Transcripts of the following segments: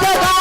Baba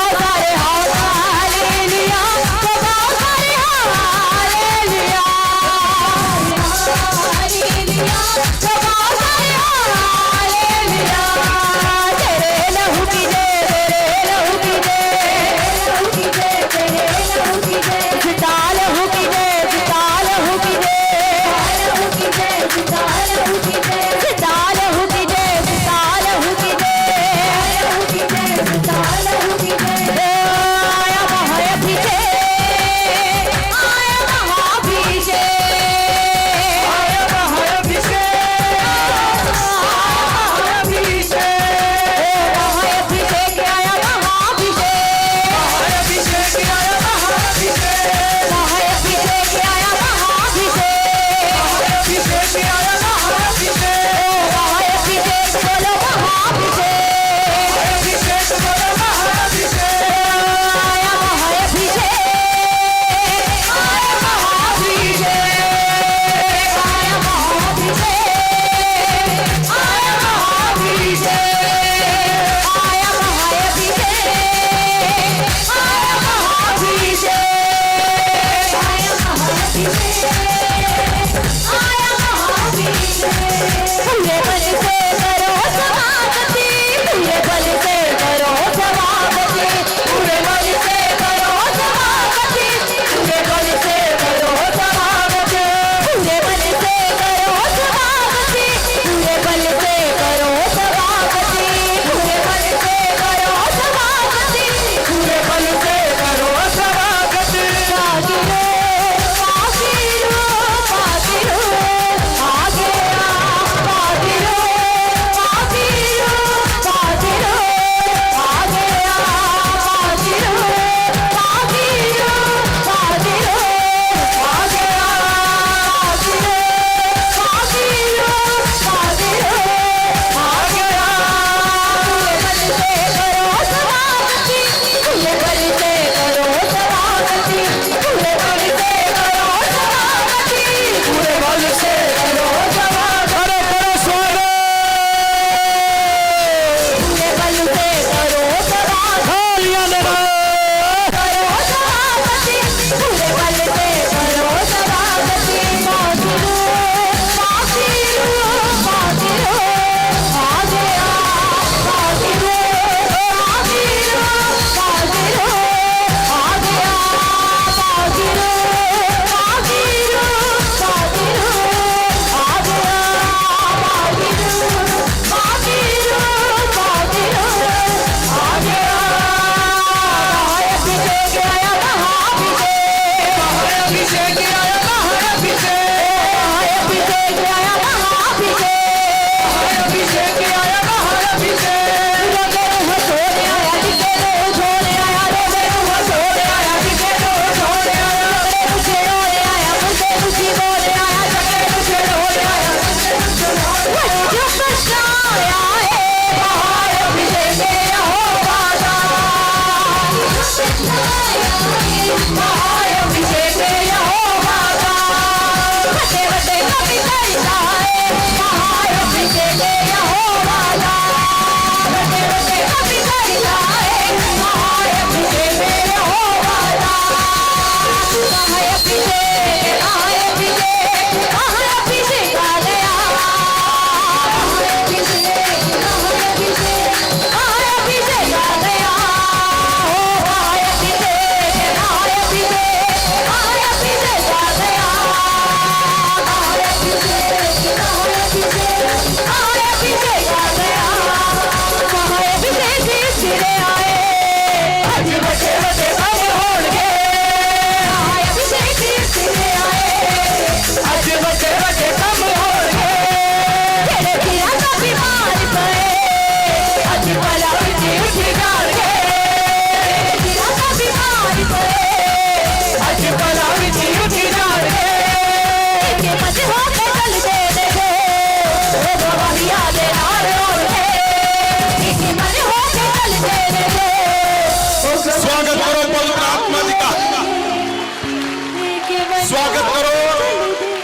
स्वागत करो,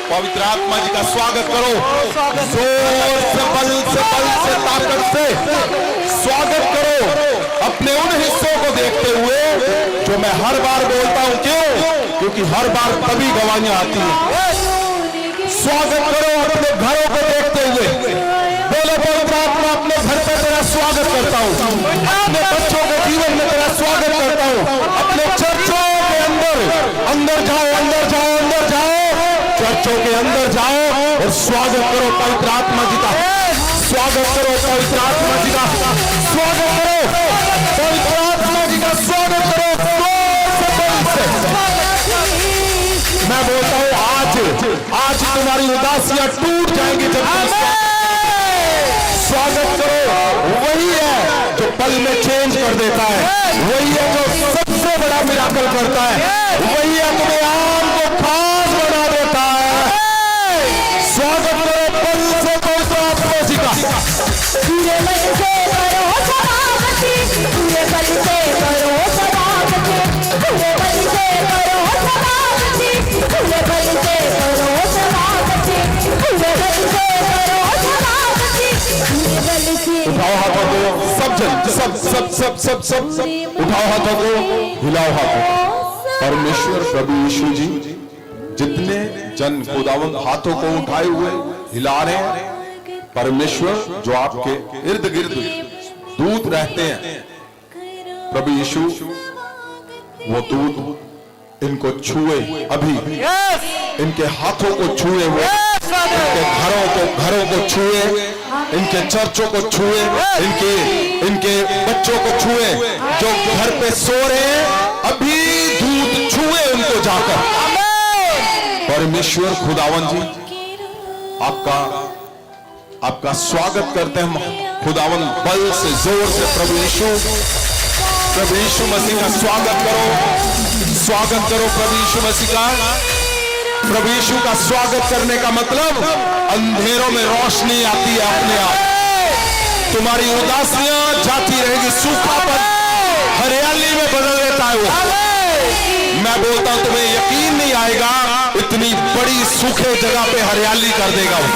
पवित्र आत्मा जी का स्वागत करो, जोर से बल से ताकत से स्वागत करो अपने उन हिस्सों को देखते हुए जो मैं हर बार बोलता हूं। क्यों? क्योंकि हर बार तभी गवाहियां आती हैं। स्वागत करो अपने घरों को देखते हुए, बोले पवित्र आत्मा अपने घर पे तेरा स्वागत करता हूं, अपने बच्चों के जीवन में तेरा स्वागत करता हूं, अपने चर्चों के अंदर जाओ, अंदर जाओ, अंदर जाओ, चर्चों के अंदर जाओ और स्वागत करो पवित्र आत्मा जी का, स्वागत करो पवित्र आत्मा जी का, स्वागत करो पवित्र आत्मा जी का, स्वागत करो। मैं बोलता हूं आज तुम्हारी उदासियां टूट जाएंगी जब स्वागत करो। वही है जो पल में चेंज कर देता है, वही है जो सबसे बड़ा मिराकल करता है, वही है तुम्हें आम को खास बना देता है। स्वागत करो पल से पवित्र आत्मा जी का। पूरे मन से करो समागति, पूरे मन से करो समागति, पूरे मन से करो समागति, पूरे मन से करो समागति, पूरे मन से करो समागति, पूरे मन से। उठाओ हाथों को सब जन, सब उठाओ हाथों को, हिलाओ हाथों। परमेश्वर प्रभु यीशु जी जितने जन खुदावंद हाथों को उठाए हुए हिला रहे हैं, परमेश्वर जो आपके इर्द गिर्द दूत रहते हैं, प्रभु यीशु वो दूत इनको छुए, अभी इनके हाथों को छुए, हुए इनके घरों को छुए, इनके चर्चों को छुए, इनके बच्चों को छुए, जो घर पे सो रहे हैं अभी दूत छुए उनको जाकर। परमेश्वर खुदावन जी आपका स्वागत करते हैं खुदावन, बल से जोर से प्रभु यीशु मसीह का स्वागत करो प्रभु यीशु मसीह का। प्रभु यीशु का स्वागत करने का मतलब अंधेरों में रोशनी आती है अपने आप, तुम्हारी उदासियां जाती रहेगी, सूखापन हरियाली में बदल देता है वो। मैं बोलता हूं तुम्हें यकीन नहीं आएगा, इतनी बड़ी सूखे जगह पे हरियाली कर देगा वो,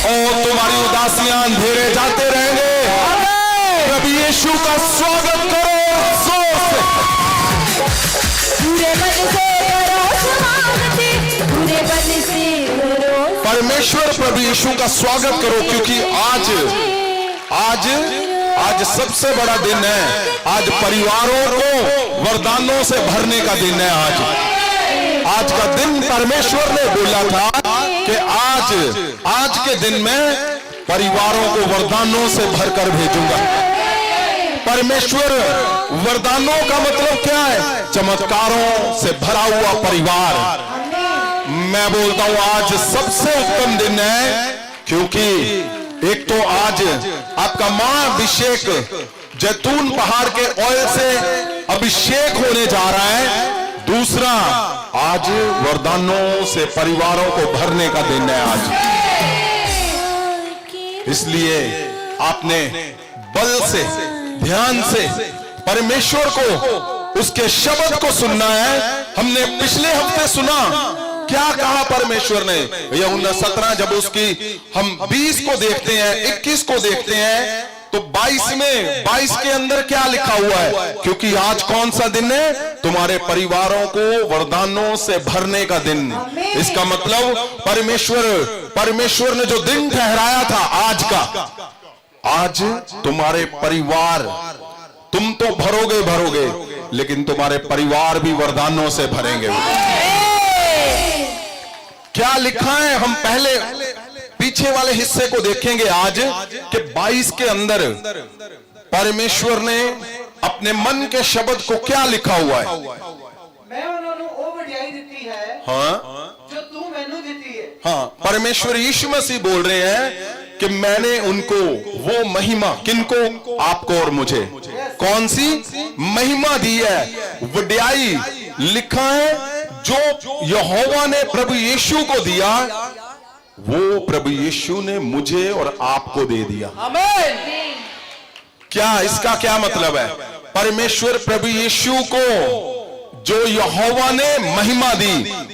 और तुम्हारी उदासियां अंधेरे जाते रहेंगे। प्रभु यीशु का स्वागत करो जोर से। पूरे मन से करो समागति, पूरे मन से करो। परमेश्वर प्रभु यीशु का स्वागत करो, क्योंकि आज सबसे बड़ा दिन है। आज परिवारों को वरदानों से भरने का दिन है। आज का दिन परमेश्वर ने बोला था कि आज के दिन में परिवारों को वरदानों से भरकर भेजूंगा। परमेश्वर वरदानों का मतलब क्या है? चमत्कारों से भरा हुआ परिवार। मैं बोलता हूं आज सबसे उत्तम दिन है, क्योंकि एक तो आज आपका महाअभिषेक जैतून पहाड़ के ऑयल से अभिषेक होने जा रहा है, दूसरा आज वरदानों से परिवारों को भरने का दिन है आज। इसलिए आपने बल से, ध्यान से परमेश्वर को, उसके शब्द को सुनना है। हमने पिछले हफ्ते सुना क्या कहा परमेश्वर ने, यूहन्ना 17 जब उसकी हम 20 को देखते हैं, 21 को देखते हैं, तो 22 के अंदर क्या लिखा हुआ है? क्योंकि आज कौन सा दिन है? तुम्हारे परिवारों को वरदानों से भरने का दिन। इसका मतलब परमेश्वर ने जो दिन ठहराया था आज का, आज तुम्हारे परिवार, तुम तो भरोगे, लेकिन तुम्हारे परिवार भी वरदानों से भरेंगे। क्या लिखा है? हम पहले पीछे वाले हिस्से को देखेंगे आज कि 22 के अंदर परमेश्वर ने अपने मन के शब्द को क्या लिखा हुआ है। मैं उन्होंने वो वडियाई देती है, हाँ, जो तू मैनू देती है। हाँ, परमेश्वर यीशु मसीह बोल रहे हैं कि मैंने उनको वो महिमा, किनको? आपको और मुझे। कौन सी महिमा दी है? वडियाई लिखा है जो यहोवा ने प्रभु यीशु को दिया, वो प्रभु यीशु ने मुझे और आपको दे दिया। आमीन। क्या इसका क्या मतलब है? परमेश्वर प्रभु यीशु को जो यहोवा ने महिमा दी,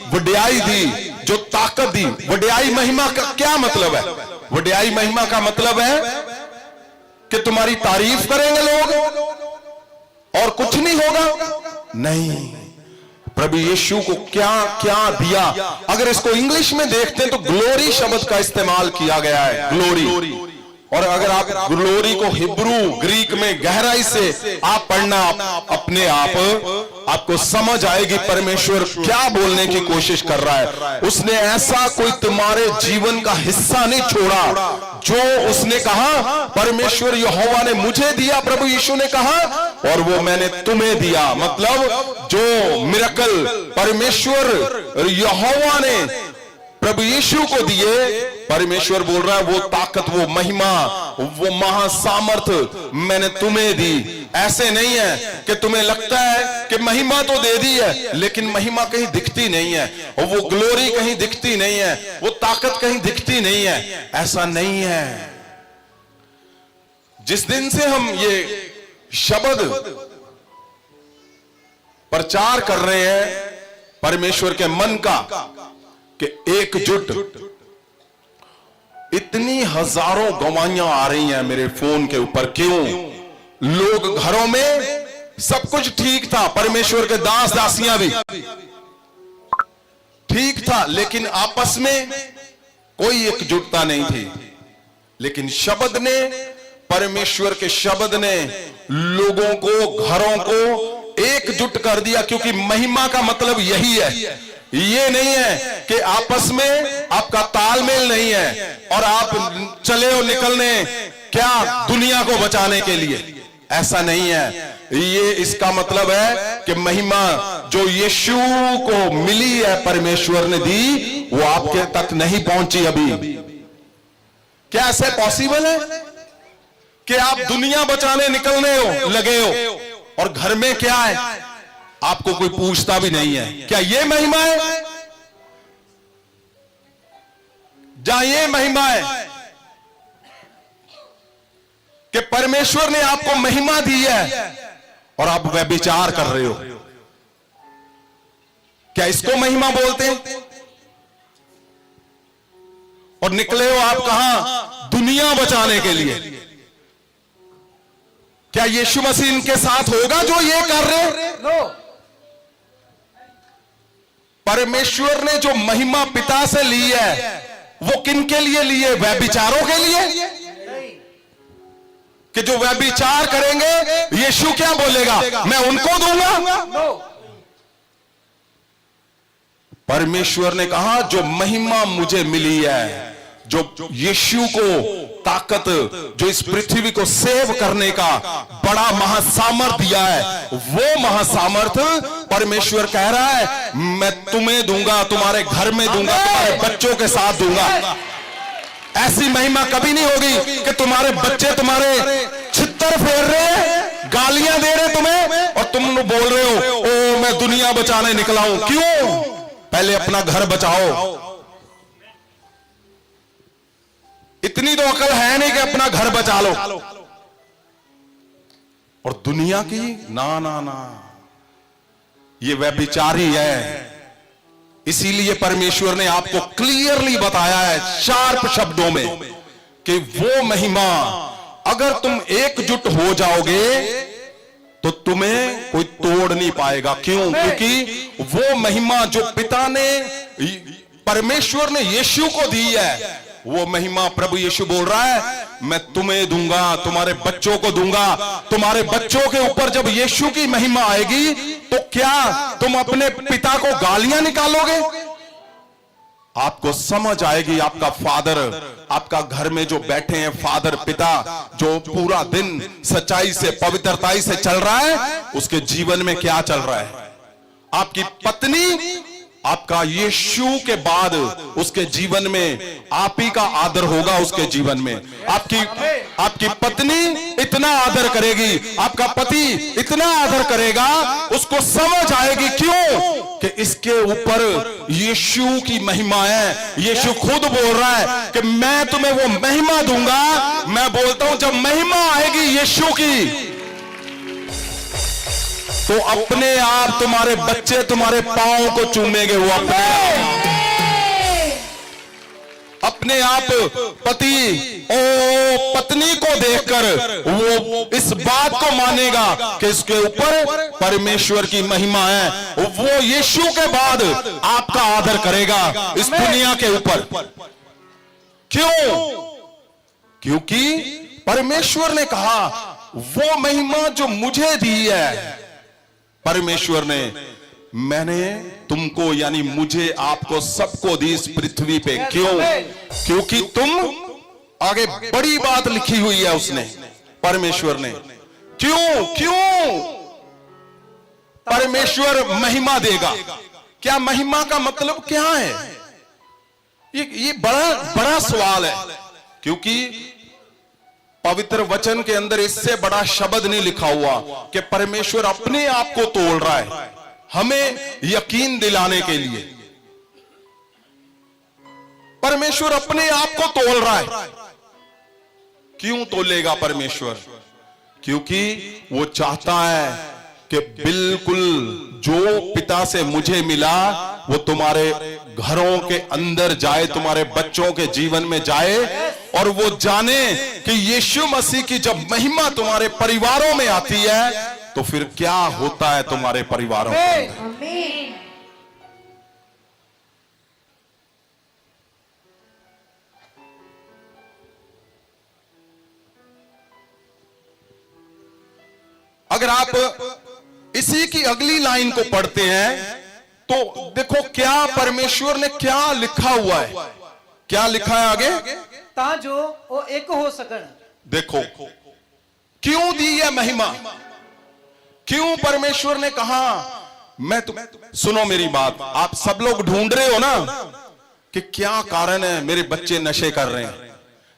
वड्याई दी, जो ताकत दी। वड्याई महिमा का क्या मतलब है? वड्याई महिमा का मतलब है कि तुम्हारी तारीफ करेंगे लोग और कुछ नहीं होगा। नहीं, प्रभु यीशु को क्या क्या दिया। अगर इसको इंग्लिश में देखते हैं तो ग्लोरी शब्द का इस्तेमाल किया गया है, ग्लोरी। और अगर आप ग्लोरी को हिब्रू ग्रीक में गहराई से आप पढ़ना, अपने आप आपको समझ आएगी परमेश्वर क्या बोलने की कोशिश कर रहा है। उसने ऐसा कोई तुम्हारे जीवन का हिस्सा नहीं छोड़ा जो उसने कहा परमेश्वर यहोवा ने मुझे दिया, प्रभु यीशु ने कहा, और वो मैंने तुम्हें दिया। मतलब जो मिरेकल परमेश्वर यहोवा ने प्रभु यीशु को दिए, परमेश्वर बोल रहा है वो ताकत, वो महिमा, वो महासामर्थ मैंने तुम्हें दी। ऐसे नहीं है कि तुम्हें लगता है कि महिमा तो दे दी है लेकिन महिमा कहीं दिखती नहीं है, और वो ग्लोरी कहीं दिखती नहीं है, वो ताकत कहीं दिखती नहीं है। ऐसा नहीं है। जिस दिन से हम ये शब्द प्रचार कर रहे हैं परमेश्वर के मन का कि एकजुट, इतनी हजारों गवाहियां आ रही हैं मेरे फोन के ऊपर। क्यों? लोग घरों में सब कुछ ठीक था, परमेश्वर के दास दासियां भी ठीक था, लेकिन आपस में कोई एकजुटता नहीं थी। लेकिन शब्द ने, परमेश्वर के शब्द ने लोगों को, घरों को एकजुट कर दिया। क्योंकि महिमा का मतलब यही है, ये नहीं है कि आपस में आपका तालमेल नहीं है और आप चले हो निकलने क्या दुनिया को बचाने के लिए। ऐसा नहीं है। ये इसका मतलब है कि महिमा जो यीशु को मिली है, परमेश्वर ने दी, वो आपके तक नहीं पहुंची अभी। क्या ऐसे पॉसिबल है कि आप दुनिया बचाने निकलने हो, लगे हो, और घर में क्या है आपको कोई पूछता भी नहीं है? क्या ये महिमा है? जहां ये महिमा है कि परमेश्वर ने आपको महिमा दी है और आप व्यभिचार कर रहे हो, क्या इसको महिमा बोलते हैं? और निकले हो आप कहां? दुनिया बचाने के लिए। क्या यीशु मसीह इनके साथ होगा जो ये कर रहे हो? परमेश्वर ने जो महिमा पिता से ली है वो किन के लिए ली है? व्यभिचारों के लिए? कि जो व्यभिचार करेंगे यीशु क्या बोलेगा? मैं उनको दूंगा। परमेश्वर ने कहा जो महिमा मुझे मिली है, जो यीशु को ताकत, जो इस पृथ्वी को सेव करने का बड़ा महासामर्थ दिया है, वो महासामर्थ परमेश्वर कह रहा है मैं तुम्हें दूंगा, तुम्हारे घर में दूंगा, तुम्हारे बच्चों के साथ दूंगा। ऐसी महिमा कभी नहीं होगी कि तुम्हारे बच्चे तुम्हारे छित्तर फेर रहे हैं, गालियां दे रहे तुम्हें, और तुम बोल रहे हो ओ मैं दुनिया बचाने निकला हूं। क्यों? पहले अपना घर बचाओ। इतनी तो अकल है नहीं कि अपना घर बचा लो, और दुनिया की ना ना ना, ये व्यभिचारी है। इसीलिए परमेश्वर ने आपको क्लियरली बताया है शार्प शब्दों में कि वो महिमा अगर तुम एकजुट हो जाओगे तो तुम्हें कोई तोड़ नहीं पाएगा। क्यों? क्योंकि वो महिमा जो पिता ने, परमेश्वर ने यीशु को दी है, वो महिमा प्रभु यीशु बोल रहा है मैं तुम्हें दूंगा, तुम्हारे बच्चों को दूंगा। तुम्हारे बच्चों के ऊपर जब यीशु की महिमा आएगी तो क्या तुम अपने पिता को गालियां निकालोगे? आपको समझ आएगी आपका फादर, आपका घर में जो बैठे हैं फादर, पिता, जो पूरा दिन सच्चाई से, पवित्रताई से चल रहा है, उसके जीवन में क्या चल रहा है। आपकी पत्नी, आपका यीशु के बाद उसके जीवन में आप ही का आदर होगा। उसके जीवन में आपकी पत्नी इतना आदर करेगी, आपका पति इतना आदर करेगा, उसको समझ आएगी। क्यों? कि इसके ऊपर यीशु की महिमा है। यीशु खुद बोल रहा है कि मैं तुम्हें वो महिमा दूंगा। मैं बोलता हूं जब महिमा आएगी यीशु की, तो अपने आप तुम्हारे बच्चे तुम्हारे पांव को चूमेंगे। वो अपने आप पति ओ पत्नी को देखकर वो इस बात को मानेगा कि इसके ऊपर परमेश्वर की महिमा है। वो यीशु के बाद आपका आदर करेगा इस दुनिया के ऊपर। क्यों? क्योंकि परमेश्वर ने कहा वो महिमा जो मुझे दी है, परमेश्वर ने, मैंने तुमको यानी मुझे आपको सबको दी इस पृथ्वी पे। क्यों? क्योंकि तुम, आगे बड़ी बात लिखी हुई है उसने, परमेश्वर ने। क्यों? क्यों परमेश्वर महिमा देगा? क्या महिमा का मतलब क्या है? ये बड़ा सवाल है, क्योंकि पवित्र वचन के अंदर इससे बड़ा शब्द नहीं लिखा हुआ कि परमेश्वर अपने आप को तोल रहा है हमें यकीन दिलाने के लिए। परमेश्वर अपने आप को तोल रहा है। क्यों तोलेगा परमेश्वर? क्योंकि वो चाहता है कि बिल्कुल जो पिता से मुझे मिला वो तुम्हारे घरों के अंदर जाए, तुम्हारे बच्चों के जीवन में जाए, और वो जाने कि यीशु मसीह की जब महिमा तुम्हारे परिवारों में आती है तो फिर क्या होता है तुम्हारे परिवारों में। आमीन। अगर आप इसी की अगली लाइन को पढ़ते हैं तो देखो क्या परमेश्वर ने क्या लिखा हुआ है। क्या लिखा है आगे? ताजो वो एक हो सकन। देखो क्यों दी है महिमा, क्यों परमेश्वर ने कहा मैं तुम, सुनो मेरी बात, आप सब लोग ढूंढ रहे हो ना कि क्या कारण है मेरे बच्चे नशे कर रहे हैं,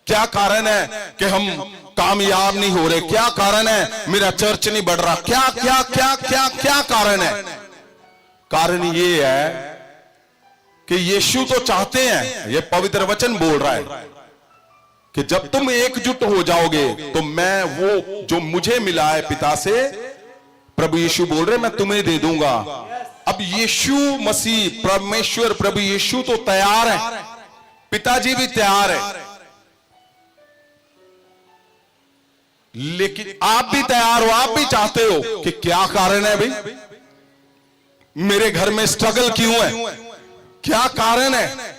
क्या कारण है कि हम कामयाब नहीं हो रहे, क्या कारण है मेरा चर्च नहीं बढ़ रहा, क्या क्या क्या क्या क्या कारण है? कारण ये है कि यीशु तो चाहते हैं, ये पवित्र वचन बोल रहा है कि जब तुम एकजुट हो जाओगे तो मैं वो जो मुझे मिला है पिता से, प्रभु यीशु बोल रहे मैं तुम्हें दे दूंगा। अब यीशु मसीह, परमेश्वर प्रभु यीशु तो तैयार है, पिताजी भी तैयार है, लेकिन आप भी तैयार हो, आप भी चाहते हो कि क्या कारण है भाई, मेरे घर में स्ट्रगल क्यों है, क्या कारण है?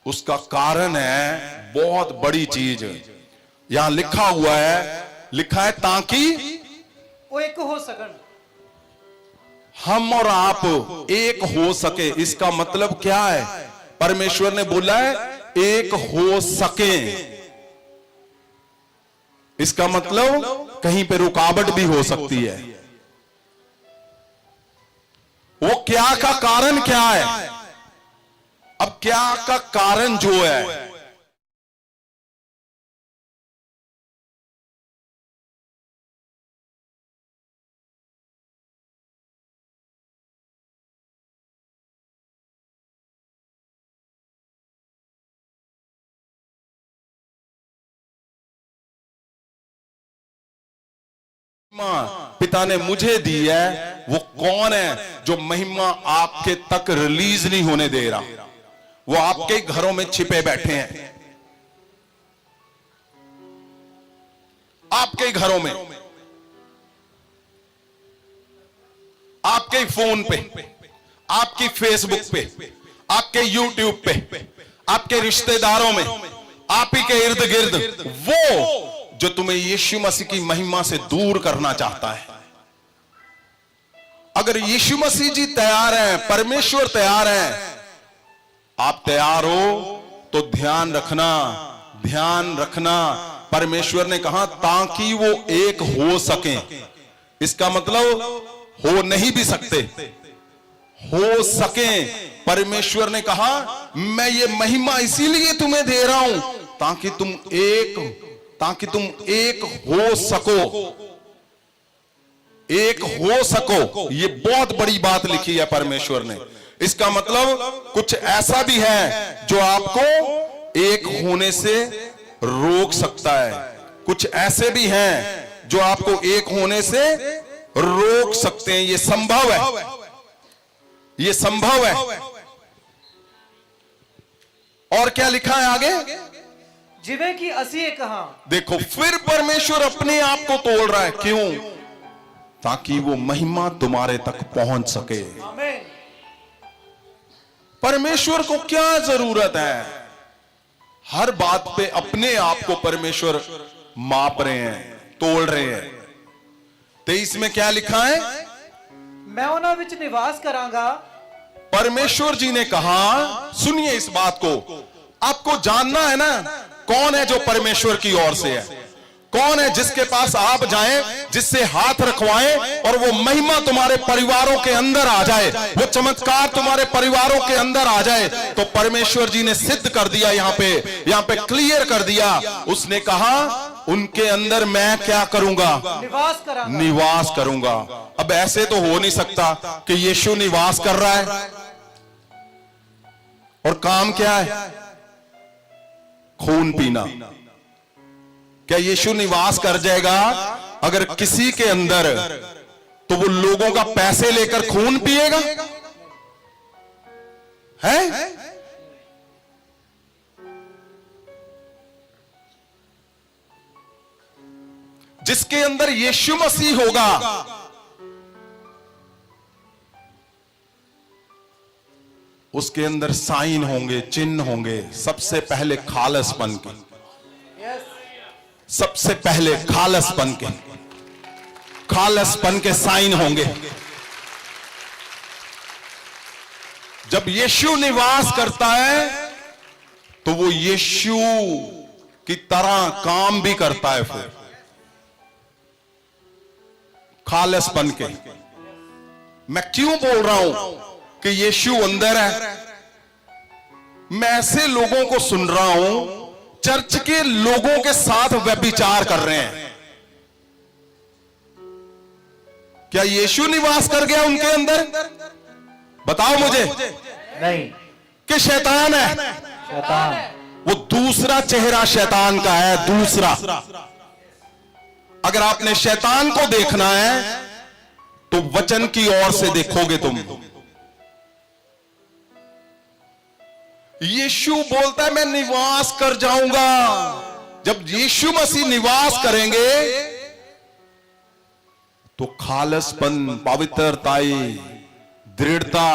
उसका कारण है बहुत बड़ी चीज, यहां लिखा हुआ है, लिखा है ताकि वो एक हो सकन। हम और आप एक हो सके। इसका मतलब क्या है? परमेश्वर ने बोला है एक हो सके। इसका मतलब कहीं पे रुकावट भी हो सकती है। वो क्या का कारण क्या है? अब क्या का कारण जो है, पिता ने मुझे दी है, वो कौन है जो महिमा आपके तक रिलीज नहीं होने दे रहा? वो आपके घरों में छिपे बैठे हैं, आपके घरों में, आपके फोन पे, आपकी फेसबुक पे, आपके यूट्यूब पे, आपके रिश्तेदारों में, आप ही के इर्द गिर्द, वो जो तुम्हें यीशु मसीह की महिमा से दूर करना चाहता है। अगर यीशु मसीह जी तैयार हैं, परमेश्वर तैयार है, आप तैयार हो तो ध्यान रखना, ध्यान रखना, परमेश्वर ने कहा ताकि वो एक हो सके। इसका मतलब हो नहीं भी सकते, हो सके। परमेश्वर ने कहा मैं ये महिमा इसीलिए तुम्हें दे रहा हूं ताकि तुम एक हो सको, एक हो सको। ये बहुत बड़ी बात लिखी है परमेश्वर ने। इसका मतलब कुछ ऐसा भी है जो आपको एक होने से रोक सकता है, कुछ ऐसे भी हैं जो आपको एक होने से रोक सकते हैं। ये संभव है, ये संभव है। और क्या लिखा है आगे? जिवे की असी कहा। देखो, फिर परमेश्वर अपने आप को तोड़ रहा है। क्यों? ताकि वो महिमा तुम्हारे तक पहुंच सके। आमीन। परमेश्वर को क्या जरूरत है? हर बात पे अपने आप को परमेश्वर माप रहे हैं, तोड़ रहे हैं। 23 में क्या लिखा है? मैं उन्हां विच निवास करांगा। परमेश्वर जी ने कहा, सुनिए इस बात को, आपको जानना है ना कौन है जो परमेश्वर की ओर से है, कौन है जिसके पास आप जाएं, जिससे हाथ रखवाएं और वो महिमा तुम्हारे परिवारों के अंदर आ जाए, वो चमत्कार तुम्हारे परिवारों के अंदर आ जाए। तो परमेश्वर जी ने सिद्ध कर दिया, यहां पे क्लियर कर दिया। उसने कहा उनके अंदर मैं क्या करूंगा? निवास करांगा। निवास करूंगा। अब ऐसे तो हो नहीं सकता कि यीशु निवास कर रहा है और काम क्या है? खून पीना। क्या यीशु निवास कर जाएगा अगर किसी के अंदर, तो वो लोगों का पैसे लेकर खून पिएगा? है? जिसके अंदर यीशु मसीह होगा, उसके अंदर साइन होंगे, चिन्ह होंगे। सबसे पहले खालसपन के, सबसे पहले खालसपन के साइन होंगे। जब यीशु निवास करता है तो वो यीशु की तरह काम भी करता है। फिर खालसपन के, मैं क्यों बोल रहा हूं कि यीशु अंदर है? मैं ऐसे लोगों को सुन रहा हूं चर्च के लोगों के साथ व्यभिचार कर रहे हैं। क्या यीशु निवास कर गया उनके अंदर? बताओ मुझे। नहीं। कि शैतान है? शैतान। वो दूसरा चेहरा शैतान का है, दूसरा। अगर आपने शैतान को देखना है तो वचन की ओर से देखोगे तुम। यीशु बोलता है मैं निवास कर जाऊंगा। जब यीशु मसीह निवास करेंगे तो खालसपन, पवित्रताई, दृढ़ता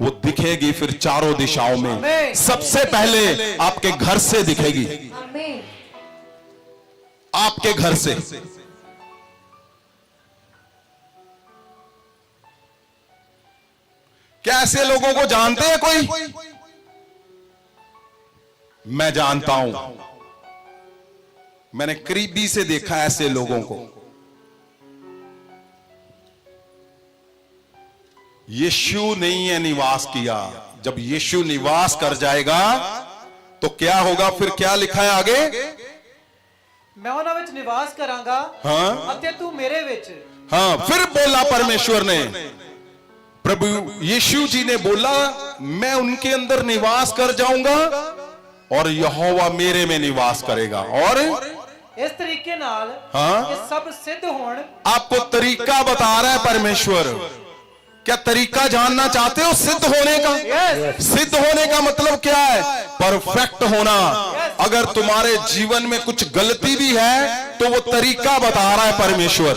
वो दिखेगी फिर चारों दिशाओं में। सबसे पहले आपके घर से दिखेगी, आपके घर से। क्या ऐसे लोगों को जानते हैं कोई? मैं जानता हूं, मैंने करीबी से देखा ऐसे लोगों को। यीशु नहीं है निवास किया। जब यीशु निवास कर जाएगा तो क्या होगा? फिर क्या लिखा है आगे? मैं उन्हां विच निवास करांगा। हाँ, अते तू मेरे विच। हाँ, फिर बोला परमेश्वर ने, प्रभु यीशु जी ने बोला मैं उनके अंदर निवास कर जाऊंगा और यहोवा मेरे में निवास करेगा। और इस तरीके नाल हाँ? ये सब सिद्ध होण। आपको तरीका बता रहा है परमेश्वर। क्या तरीका जानना चाहते हो सिद्ध होने का? सिद्ध होने का मतलब क्या है? परफेक्ट होना। अगर तुम्हारे जीवन में कुछ गलती भी है तो वो तरीका बता रहा है परमेश्वर।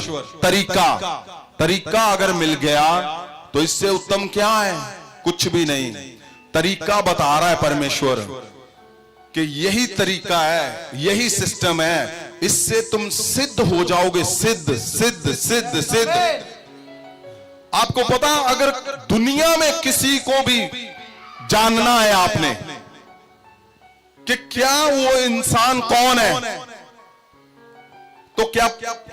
तरीका अगर मिल गया तो इससे उत्तम क्या है? कुछ भी नहीं। तरीका बता रहा है परमेश्वर कि यही तरीका है, यही सिस्टम है, इससे तुम सिद्ध हो जाओगे। सिद्ध सिद्ध सिद्ध सिद्ध। आपको पता, अगर दुनिया में किसी को भी जानना है आपने कि क्या वो इंसान कौन है, तो क्या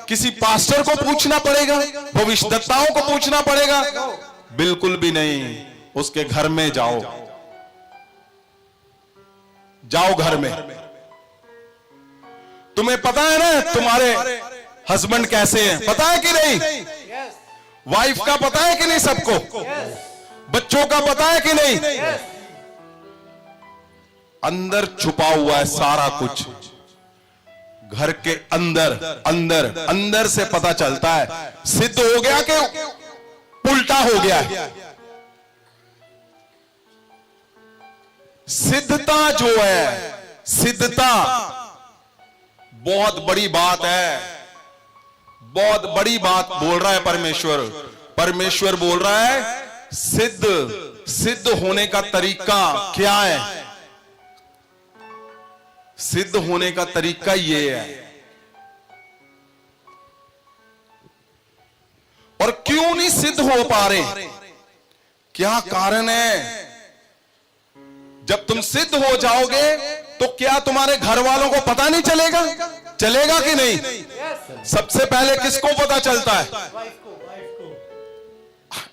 किसी पास्टर को पूछना पड़ेगा? भविष्यद्वक्ताओं को पूछना पड़ेगा? बिल्कुल भी नहीं। उसके घर में जाओ घर में। तुम्हें पता है ना तुम्हारे हस्बैंड कैसे हैं? पता है कि नहीं? वाइफ का पता है कि नहीं सबको? बच्चों का पता है कि नहीं? अंदर छुपा हुआ है सारा कुछ। घर के अंदर अंदर अंदर से पता चलता है सिद्ध हो गया कि उल्टा हो गया है। सिद्धता जो है, सिद्धता बहुत बड़ी बात है, बहुत बड़ी बात बोल रहा है परमेश्वर। परमेश्वर बोल रहा है सिद्ध होने का तरीका क्या है। सिद्ध होने का तरीका ये है। और क्यों नहीं सिद्ध हो पा रहे, क्या कारण है? जब तुम सिद्ध हो जाओगे तो क्या तुम्हारे घर वालों को पता नहीं चलेगा? चलेगा कि नहीं? सबसे पहले किसको पता चलता है?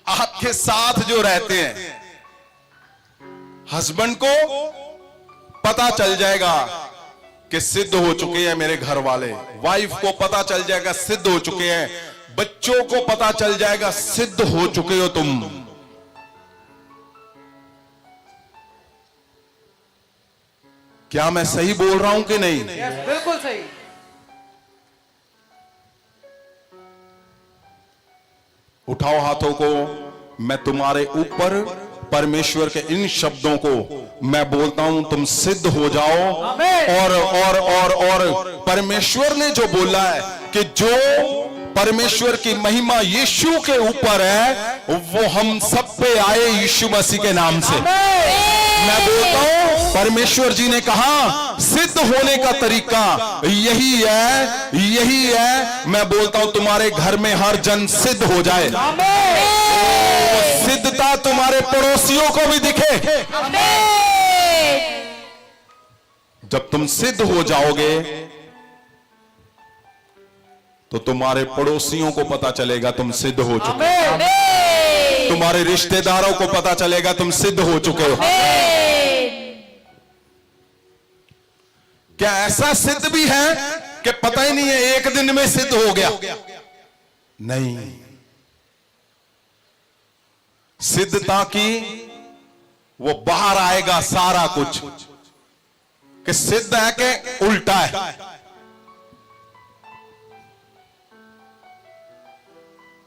आपके साथ जो रहते हैं हस्बैंड को पता चल जाएगा कि सिद्ध हो चुके हैं मेरे घर वाले। वाइफ को पता चल जाएगा सिद्ध हो चुके हैं। बच्चों को पता चल जाएगा सिद्ध हो चुके हो तुम। क्या मैं सही बोल रहा हूं कि नहीं? बिल्कुल सही। उठाओ हाथों को। मैं तुम्हारे ऊपर परमेश्वर के इन शब्दों को मैं बोलता हूं, तुम सिद्ध हो जाओ। और परमेश्वर ने जो बोला है कि जो परमेश्वर की महिमा यीशु के ऊपर है वो हम सब पे आए यीशु मसीह के नाम से। मैं बोलता हूं परमेश्वर जी ने कहा सिद्ध होने का तरीका यही है। मैं बोलता हूं तुम्हारे घर में हर जन सिद्ध हो जाए। सिद्धता तुम्हारे पड़ोसियों को भी दिखे। जब तुम सिद्ध हो जाओगे तो तुम्हारे पड़ोसियों को पता चलेगा तुम सिद्ध हो चुके हो। तुम्हारे रिश्तेदारों को पता चलेगा तुम सिद्ध हो चुके हो। क्या ऐसा सिद्ध भी है कि पता ही नहीं है एक दिन में सिद्ध हो गया? नहीं। सिद्धता की वो बाहर आएगा सारा कुछ कि सिद्ध है कि उल्टा है।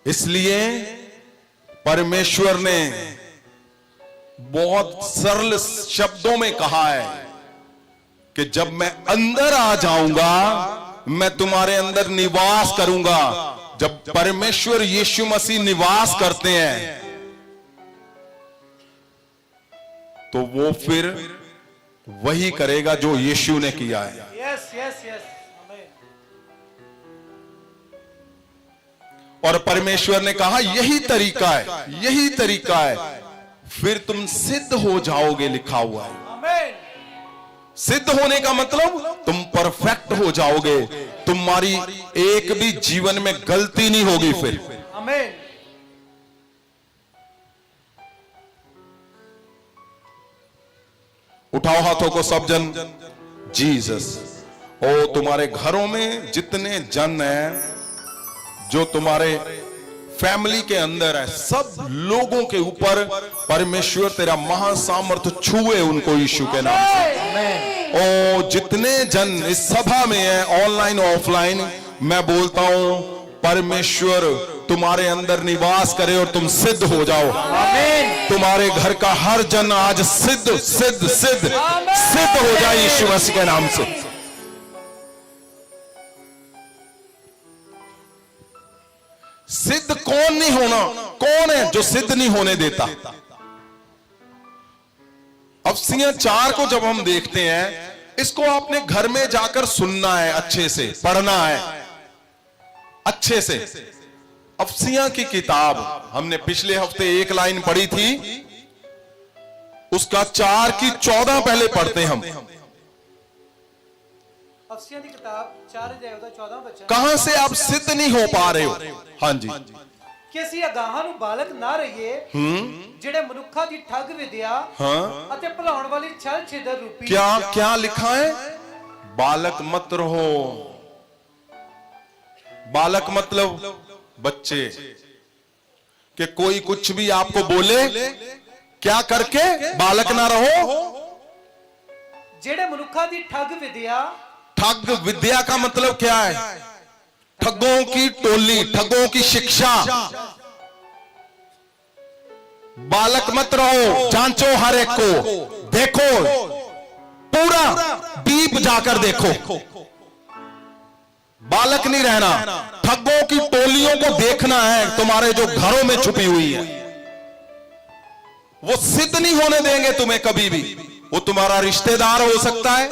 इसलिए परमेश्वर ने बहुत सरल शब्दों में कहा है कि जब मैं अंदर आ जाऊंगा मैं तुम्हारे अंदर निवास करूंगा। जब परमेश्वर यीशु मसीह निवास करते हैं तो वो फिर वही करेगा जो यीशु ने किया है। Yes yes yes. और परमेश्वर ने कहा यही तरीका है, यही तरीका है, फिर तुम सिद्ध हो जाओगे। लिखा हुआ है आमीन। सिद्ध होने का मतलब तुम परफेक्ट हो जाओगे। तुम्हारी एक भी जीवन में गलती नहीं होगी फिर। आमीन। उठाओ हाथों को सब जन। जीसस। ओ तुम्हारे घरों में जितने जन हैं जो तुम्हारे फैमिली के अंदर है सब लोगों के ऊपर परमेश्वर तेरा महासामर्थ छुए उनको यीशु के नाम से। ओ जितने जन इस सभा में है ऑनलाइन ऑफलाइन, मैं बोलता हूं परमेश्वर तुम्हारे अंदर निवास करे और तुम सिद्ध हो जाओ। तुम्हारे घर का हर जन आज सिद्ध सिद्ध सिद्ध सिद्ध हो जाए यीशु मसीह के नाम से। सिद्ध कौन नहीं होना? कौन है जो सिद्ध नहीं होने देता? अफसियां 4 को जब हम देखते हैं, इसको आपने घर में जाकर सुनना है, अच्छे से पढ़ना है, अच्छे से। अफसियां की किताब हमने पिछले हफ्ते एक लाइन पढ़ी थी, उसका 4 की 14 पहले पढ़ते हम। अफसियां की किताब 4 अध्याय ਦਾ 14 बच्चा। कहां से आप सिद्ध नहीं हो पा रहे हो? हाँ जी। ਕਿ ਅਸੀਂ ਅਗਾਹਾਂ ਨੂੰ ਬਾਲਕ ਨਾ ਰਹੀਏ ਜਿਹੜੇ ਮਨੁੱਖਾਂ ਦੀ ਠੱਗ ਵਿਦਿਆ ਅਤੇ ਭੁਲਾਉਣ ਵਾਲੀ ਛਲ ਛਿਦਰ ਰੂਪੀ। क्या क्या लिखा है? बालक मत रहो। बालक मतलब बच्चे, कि कोई कुछ भी आपको बोले क्या करके बालक ना रहो। ਜਿਹੜੇ ਮਨੁੱਖਾਂ ਦੀ ਠੱਗ ਵਿਦਿਆ ठग विद्या का मतलब क्या है? ठगों की टोली, ठगों की शिक्षा। बालक मत रहो, जांचो हर एक को, देखो पूरा डीप जाकर देखो। बालक नहीं रहना, ठगों की टोलियों को देखना है तुम्हारे जो घरों में छुपी हुई है। वो सिद्ध नहीं होने देंगे तुम्हें कभी भी। वो तुम्हारा रिश्तेदार हो सकता है,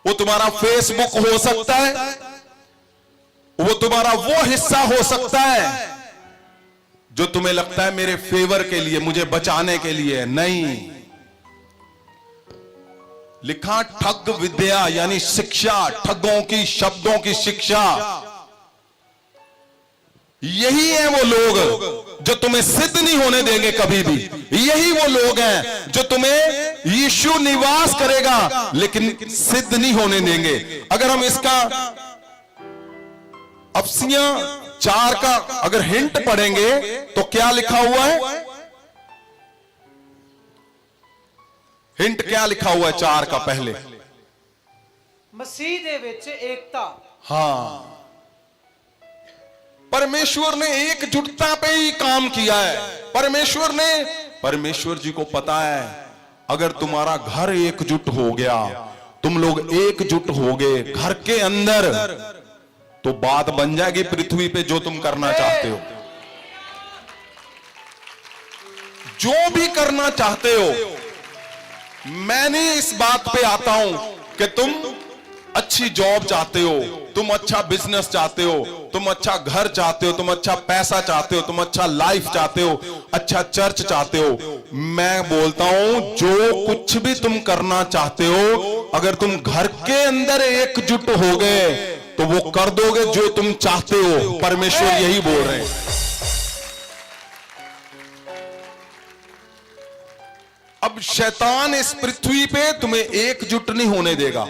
वो तुम्हारा फेसबुक हो सकता है, वो तुम्हारा वो हिस्सा हो सकता है जो तुम्हें लगता है मेरे फेवर के लिए, मुझे बचाने के लिए। नहीं, लिखा ठग विद्या यानी शिक्षा, ठगों की शब्दों की शिक्षा। यही है वो लोग जो तुम्हें सिद्ध नहीं होने देंगे कभी भी। यही वो लोग हैं जो तुम्हें यीशु निवास करेगा लेकिन सिद्ध नहीं होने देंगे। अगर हम इसका अफसियां 4 का अगर हिंट पढ़ेंगे तो क्या लिखा हुआ है? हिंट क्या लिखा हुआ है 4 का? पहले मसीह दे विच एकता। हाँ, परमेश्वर ने एकजुटता पे ही काम किया है। परमेश्वर जी को पता है अगर तुम्हारा घर एकजुट हो गया, तुम लोग एकजुट हो गए घर के अंदर, तो बात बन जाएगी पृथ्वी पे जो तुम करना चाहते हो। जो भी करना चाहते हो। मैंने इस बात पे आता हूं कि तुम अच्छी जॉब चाहते हो, तुम अच्छा बिजनेस चाहते हो, तुम अच्छा घर चाहते हो, तुम अच्छा पैसा चाहते हो, तुम अच्छा लाइफ चाहते हो, अच्छा चर्च चाहते हो। मैं बोलता हूं जो कुछ भी तुम करना चाहते हो, अगर तुम घर के अंदर एकजुट हो गए तो वो कर दोगे जो तुम चाहते हो। परमेश्वर यही बोल रहे हैं। अब शैतान इस पृथ्वी पे तुम्हें एकजुट नहीं होने देगा।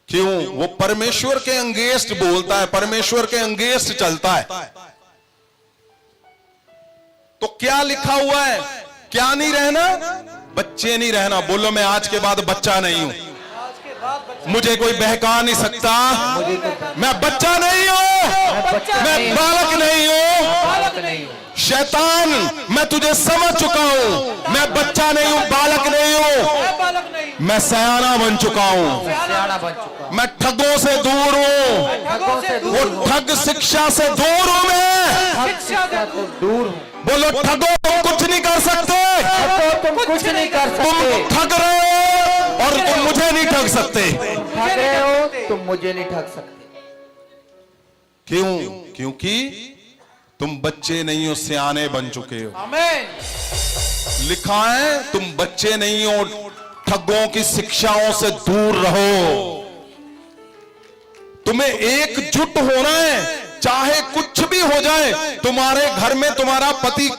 क्यों? वो परमेश्वर के अंगेंस्ट बोलता है, परमेश्वर के अंगेंस्ट चलता है। तो क्या लिखा हुआ है? क्या नहीं रहना? बच्चे नहीं रहना। बोलो मैं आज के बाद बच्चा नहीं हूं। आज के बाद बच्चा मुझे कोई बहका नहीं सकता। मैं बच्चा नहीं हूं, मैं बालक नहीं हूं। बालक नहीं हूं। शैतान मैं तुझे समझ चुका हूं। मैं बच्चा नहीं हूं, बालक नहीं हूं, मैं बालक नहीं, मैं सयाना बन चुका हूं। सियाना बन चुका। मैं ठगों से दूर हूं, ठगों से दूर वो हूं। ठग शिक्षा से दूर हूं मैं। शिक्षा से दूर हूं। बोलो ठगों तुम कुछ नहीं कर सकते। तुम कुछ नहीं कर तुम ठग रहे हो और तुम मुझे नहीं ठग सकते। ठग रहे हो, तुम मुझे नहीं ठग सकते। क्यों? क्योंकि तुम बच्चे नहीं हो, सियाने बन चुके हो। आमीन। लिखा है तुम बच्चे नहीं हो, ठगों की शिक्षाओं से दूर रहो। तुम्हें एकजुट होना है, चाहे कुछ भी हो जाए। तुम्हारे घर में तुम्हारा पति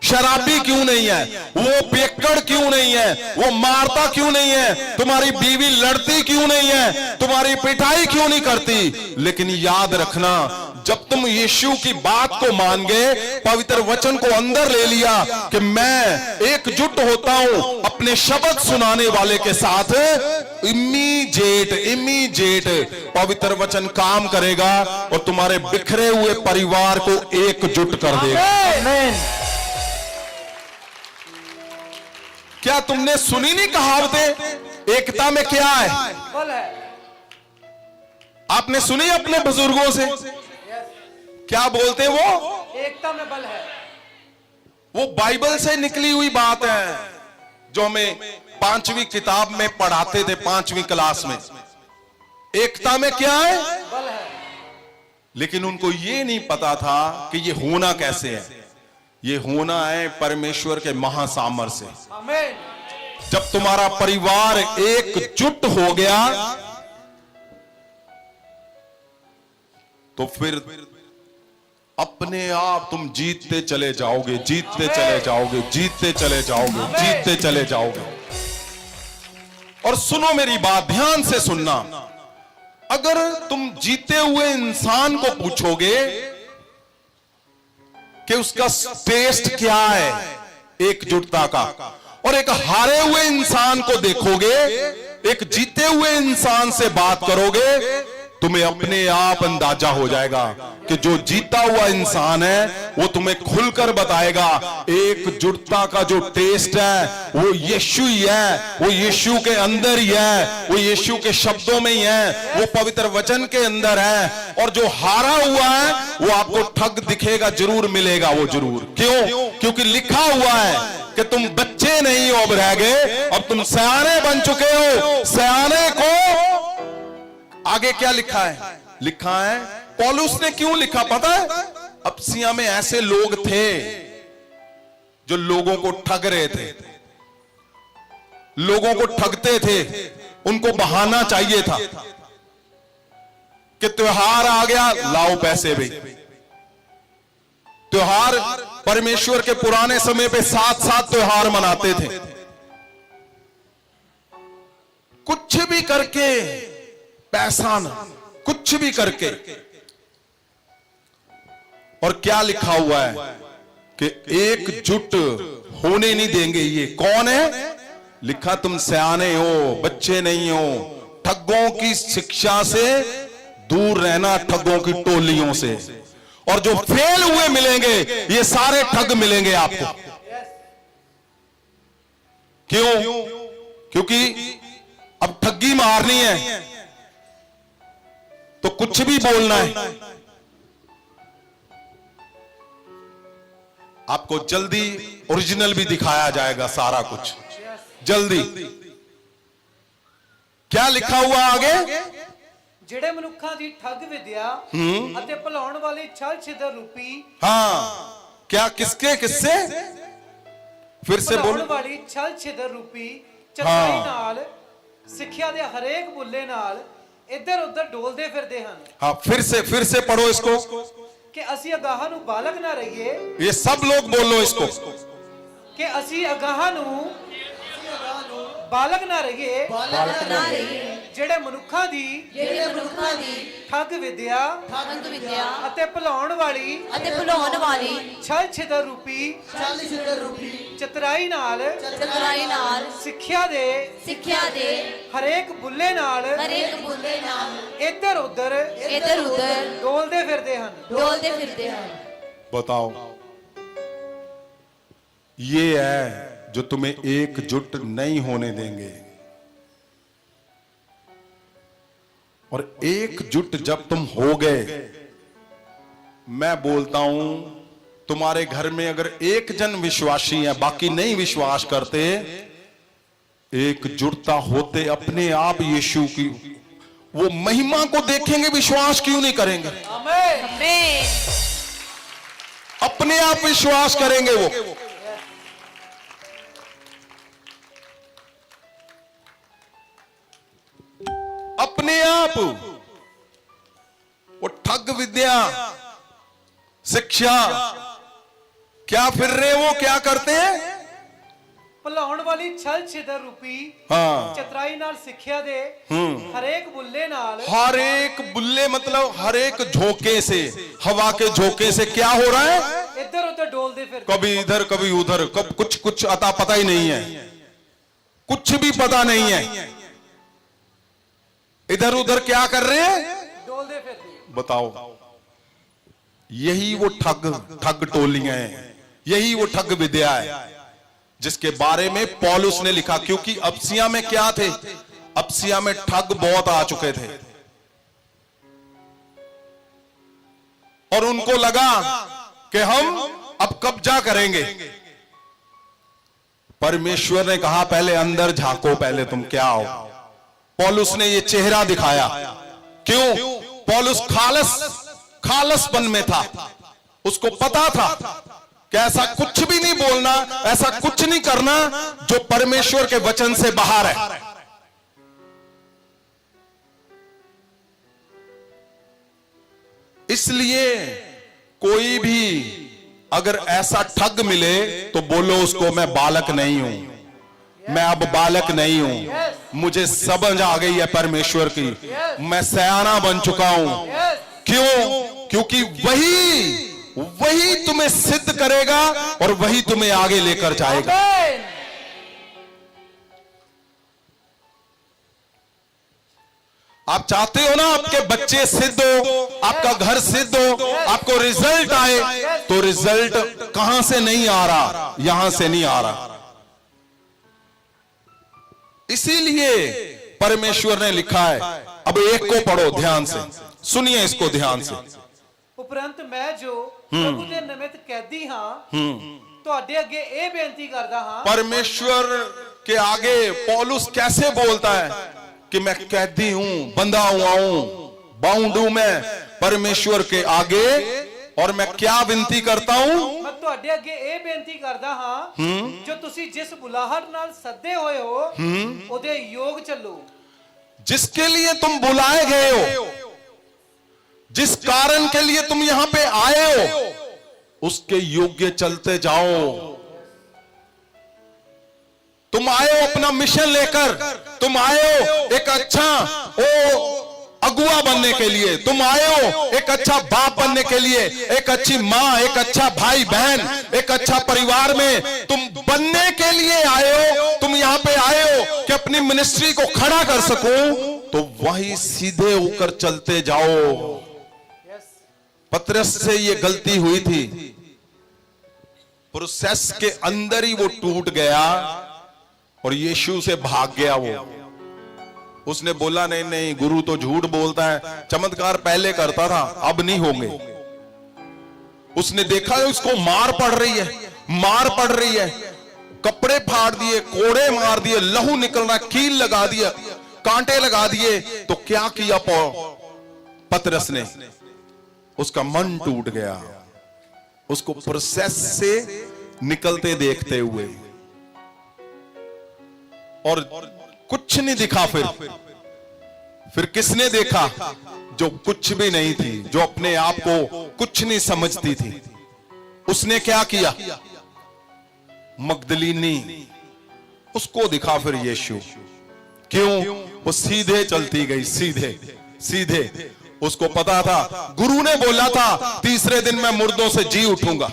शराबी क्यों नहीं है, वो पियक्कड़ क्यों नहीं है, वो मारता क्यों नहीं है, तुम्हारी बीवी लड़ती क्यों नहीं है, तुम्हारी पिटाई क्यों नहीं करती, लेकिन याद रखना जब तुम यीशु की बात को मान गए, पवित्र वचन को अंदर ले लिया कि मैं एकजुट होता हूं अपने शब्द सुनाने वाले के साथ, इमीडिएट पवित्र वचन काम करेगा और तुम्हारे बिखरे हुए परिवार को एकजुट कर देगा। आमीन। क्या तुमने सुनी नहीं कहावतें? एकता में क्या है? बल है। आपने सुनी अपने बुजुर्गों से? क्या बोलते वो? एकता में बल है। वो बाइबल से निकली हुई बात है जो हमें 5वीं किताब में पढ़ाते थे, 5वीं क्लास में। एकता में क्या है? बल है। लेकिन उनको ये नहीं पता था कि ये होना कैसे है। ये होना है परमेश्वर के महासामर्थ से। आमीन। जब तुम्हारा परिवार एकजुट हो गया तो फिर अपने आप तुम जीतते चले जाओगे, जीतते चले जाओगे, जीतते चले जाओगे, जीतते चले जाओगे। और सुनो मेरी बात, ध्यान से सुनना। अगर तुम जीते हुए इंसान को पूछोगे कि उसका टेस्ट क्या है एकजुटता का, और एक हारे हुए इंसान को देखोगे एक जीते हुए इंसान से बात करोगे, तुम्हें अपने आप अंदाजा हो जाएगा कि जो जीता हुआ इंसान है वो तुम्हें खुलकर बताएगा एकजुटता का जो टेस्ट है वो यीशु ही है, वो यीशु के अंदर ही है, वो यीशु के शब्दों में ही है, वो पवित्र वचन के अंदर है। और जो हारा हुआ है वो आपको ठग दिखेगा, जरूर मिलेगा वो जरूर। क्यों? क्योंकि लिखा हुआ है कि तुम बच्चे नहीं हो अब रह गए, अब तुम सयाने बन चुके हो। सयाने को आगे क्या लिखा है? लिखा है, पौलुस ने क्यों लिखा पता है? अप्सिया में ऐसे लोग थे जो लोगों को ठग रहे थे, लोगों को ठगते थे। उनको बहाना चाहिए था कि त्योहार आ गया, लाओ पैसे भी। त्योहार परमेश्वर के पुराने समय पे 7-7 त्योहार मनाते थे। कुछ भी करके पैसा ना, कुछ भी करके। और क्या लिखा हुआ है कि एकजुट होने नहीं देंगे। ये कौन है? लिखा तुम सयाने हो, बच्चे नहीं हो। ठगों की शिक्षा से दूर रहना, ठगों की टोलियों से। और जो फेल हुए मिलेंगे, ये सारे ठग मिलेंगे आपको। क्यों? क्योंकि अब ठगी मारनी है तो कुछ भी बोलना है। आपको जल्दी ओरिजिनल भी दिखाया जाएगा, सारा कुछ जल्दी। क्या लिखा हुआ आगे? ਜਿਹੜੇ ਮਨੁੱਖਾਂ ਦੀ ਠੱਗ ਵਿਦਿਆ ਅਤੇ ਭੁਲਾਉਣ ਵਾਲੀ ਛਲ ਛਿਦਰ रूपी हाँ, क्या किसके किससे? फिर से ਭੁਲਾਉਣ बोलो। ਵਾਲੀ ਛਲ ਛਿਦਰ रूपी ਚਤੁਰਾਈ ਨਾਲ ਸਿੱਖਿਆ ਦੇ ਹਰੇਕ ਬੁੱਲੇ ਨਾਲ ਇੱਧਰ ਉੱਧਰ ਡੋਲਦੇ ਫਿਰਦੇ ਹਨ। हाँ, फिर से पढ़ो इसको। ਕਿ ਅਸੀਂ ਅਗਾਹਾਂ ਨੂੰ ਬਾਲਕ ਨਾ ਰਹੀਏ। ये सब लोग बोलो इसको। ਕਿ ਅਸੀਂ ਅਗਾਹਾਂ ਨੂੰ ਬਾਲਕ ਨਾ ਰਹੀਏ। ਬਾਲਕ ਨਾ ਰਹੀਏ ਜਿਹੜੇ ਮਨੁੱਖਾਂ ਦੀ ਠੱਗ ਵਿਦਿਆ ਅਤੇ ਭੁਲਾਉਣ ਵਾਲੀ ਛਲ ਛਿਦਰ ਰੂਪੀ ਚਤੁਰਾਈ ਨਾਲ ਸਿੱਖਿਆ ਦੇ ਹਰੇਕ ਬੁੱਲੇ ਨਾਲ ਇੱਧਰ ਉੱਧਰ ਡੋਲਦੇ ਫਿਰਦੇ ਹਨ। बताओ, ये है जो तुम्हें एकजुट नहीं होने देंगे। और एकजुट जब तुम हो गए, मैं बोलता हूं तुम्हारे घर में अगर एक जन विश्वासी है, बाकी नहीं विश्वास करते, एकजुटता होते अपने आप यीशु की वो महिमा को देखेंगे, विश्वास क्यों नहीं करेंगे? अपने आप विश्वास करेंगे वो। अपने आप वो ठग विद्या शिक्षा क्या फिर रहे, वो क्या करते हैं? ਭੁਲਾਉਣ ਵਾਲੀ ਛਲ ਛਿਦਰ रूपी हाँ, ਚਤੁਰਾਈ ਨਾਲ ਸਿੱਖਿਆ ਦੇ ਹਰੇਕ ਬੁੱਲੇ ਨਾਲ हर एक बुल्ले मतलब हर एक झोंके से, हवा के झोंके से क्या हो रहा है? ਇੱਧਰ ਉੱਧਰ ਡੋਲਦੇ ਫਿਰਦੇ। कभी इधर कभी उधर, कब कुछ कुछ अता पता ही नहीं है, कुछ भी पता नहीं है। इधर उधर क्या कर रहे हैं? ਡੋਲਦੇ ਫਿਰਦੇ। बताओ, यही वो ठग टोलियां हैं, यही वो ठग विद्या है जिसके बारे में पौलुस ने लिखा। क्योंकि अप्सिया में क्या थे? अप्सिया में ठग बहुत आ चुके थे और उनको लगा कि हम अब कब्जा करेंगे। परमेश्वर ने कहा पहले अंदर झांको, पहले तुम क्या हो। पौलुस ने ये चेहरा दिखाया। क्यों? पौलुस खालसपन में था, उसको पता था कि ऐसा कुछ भी नहीं बोलना, ऐसा कुछ नहीं करना जो परमेश्वर के वचन से बाहर है। इसलिए कोई भी अगर ऐसा ठग मिले तो बोलो उसको मैं बालक नहीं हूं, मैं अब बालक नहीं हूं, मुझे समझ आ गई है परमेश्वर की, मैं सयाना बन चुका हूं। क्यों? क्योंकि वही तुम्हें सिद्ध करेगा और वही तुम्हें आगे लेकर जाएगा। आप चाहते हो ना आपके बच्चे सिद्ध हो, आपका घर सिद्ध हो, आपको रिजल्ट आए, तो रिजल्ट कहां से नहीं आ रहा, यहां से नहीं आ रहा। इसीलिए परमेश्वर ने लिखा है, अब एक को पढ़ो ध्यान से, सुनिए इसको ध्यान से। ਉਪਰੰਤ ਮੈਂ ਜੋ ਪ੍ਰਭੂ ਦੇ ਨਿਮਿਤ ਕੈਦੀ ਹਾਂ ਤੁਹਾਡੇ ਅੱਗੇ ਇਹ ਬੇਨਤੀ ਕਰਦਾ ਹਾਂ। परमेश्वर के आगे पौलुस कैसे बोलता है कि मैं कैदी हूं, बंधा हुआ हूं, बाउंड हूं मैं परमेश्वर के आगे, और मैं क्या विनती करता हूं? ਮੈਂ ਤੁਹਾਡੇ ਅੱਗੇ ਇਹ ਬੇਨਤੀ ਕਰਦਾ ਹਾਂ ਜੋ ਤੁਸੀਂ ਜਿਸ ਬੁਲਾਹਟ ਨਾਲ ਸੱਦੇ ਹੋਏ ਹੋ ਉਹਦੇ ਯੋਗ ਚੱਲੋ। जिसके लिए तुम बुलाए गए हो, जिस कारण के लिए तुम यहां पे आए हो, उसके योग्य चलते जाओ। तुम आए हो अपना मिशन लेकर, तुम आए हो एक अच्छा अगुआ बनने के लिए, तुम आए हो एक अच्छा बाप बनने के लिए, एक अच्छी मां, एक अच्छा भाई बहन, एक अच्छा परिवार में तुम बनने के लिए आए हो। तुम यहां पे आए हो कि अपनी मिनिस्ट्री को खड़ा कर सको, तो वही सीधे होकर चलते जाओ। पतरस से ये गलती हुई थी, प्रोसेस के अंदर ही वो टूट गया और यीशु से भाग गया। वो उसने बोला नहीं नहीं, गुरु तो झूठ बोलता है, चमत्कार पहले करता था, अब नहीं होंगे। उसने देखा उसको मार पड़ रही है, मार पड़ रही है, कपड़े फाड़ दिए, कोड़े मार दिए, लहू निकल रहा, कील लगा दिया, कांटे लगा दिए, तो क्या किया पतरस ने? उसका मन टूट गया, उसको प्रोसेस से निकलते देखते हुए, और कुछ नहीं दिखा। फिर किसने देखा? जो कुछ भी नहीं थी, जो अपने आप को कुछ नहीं समझती थी, उसने क्या किया? मगदलीनी, उसको दिखा फिर यीशु। क्यों? वो सीधे चलती गई, सीधे सीधे। उसको पता था, गुरु ने बोला था तीसरे दिन मैं मुर्दों से जी उठूंगा।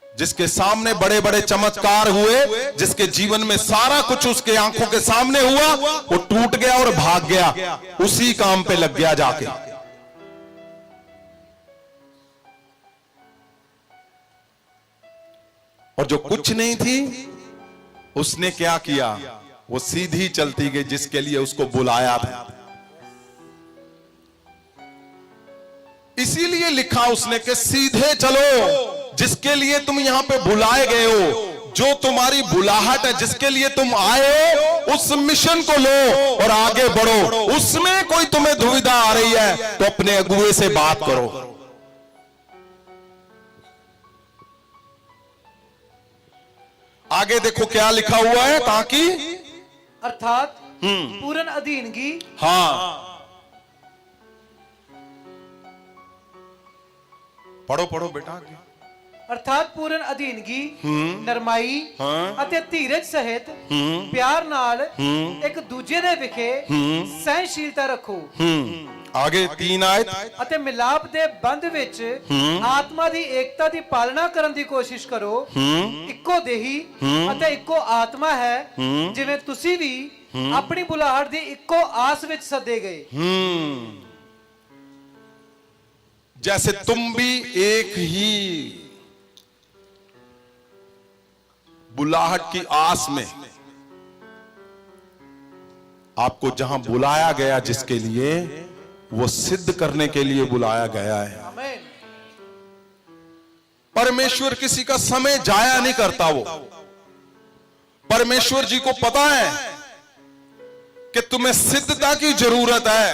जिसके सामने बड़े बड़े चमत्कार हुए, जिसके जीवन में सारा कुछ उसके आंखों के सामने हुआ, वो टूट गया और भाग गया, उसी काम पे लग गया जाके। और जो कुछ नहीं थी, उसने क्या किया? वो सीधी चलती गई जिसके लिए उसको बुलाया था। इसीलिए लिखा उसने कि सीधे चलो, जिसके लिए तुम यहां पे बुलाए गए हो, जो तुम्हारी बुलाहट है, जिसके लिए तुम आए हो, उस मिशन को लो और आगे बढ़ो। उसमें कोई तुम्हें दुविधा आ रही है तो अपने अगुए से बात करो। आगे देखो क्या लिखा हुआ है, ताकि अर्थात पूर्ण अधीनगी। हाँ, पढ़ो पढ़ो बेटा। अर्थात पूर्ण अधीनगी, नरमाई ਅਤੇ ਧੀਰਜ ਸਹਿਤ ਪਿਆਰ ਨਾਲ ਇੱਕ ਦੂਜੇ ਦੇ ਵਿਖੇ ਸਹਿਨਸ਼ੀਲਤਾ ਰੱਖੋ। आगे 3 आयत। ਅਤੇ ਮਿਲਾਪ ਦੇ ਬੰਧ ਵਿੱਚ ਆਤਮਾ ਦੀ ਏਕਤਾ ਦੀ ਪਾਲਣਾ ਕਰਨ ਦੀ ਕੋਸ਼ਿਸ਼ ਕਰੋ। ਇੱਕੋ ਦੇਹੀ ਅਤੇ ਇੱਕੋ ਆਤਮਾ ਹੈ, ਜਿਵੇਂ ਤੁਸੀਂ ਵੀ ਆਪਣੀ ਬੁਲਾਹਟ ਦੀ ਇੱਕੋ ਆਸ ਵਿੱਚ ਸੱਦੇ ਗਏ। जैसे तुम भी एक ही बुलाहट की आस में, आपको जहां बुलाया गया, जिसके लिए वो सिद्ध करने के लिए बुलाया गया है। आमीन। परमेश्वर किसी का समय जाया नहीं करता। वो परमेश्वर जी को पता है कि तुम्हें सिद्धता की जरूरत है,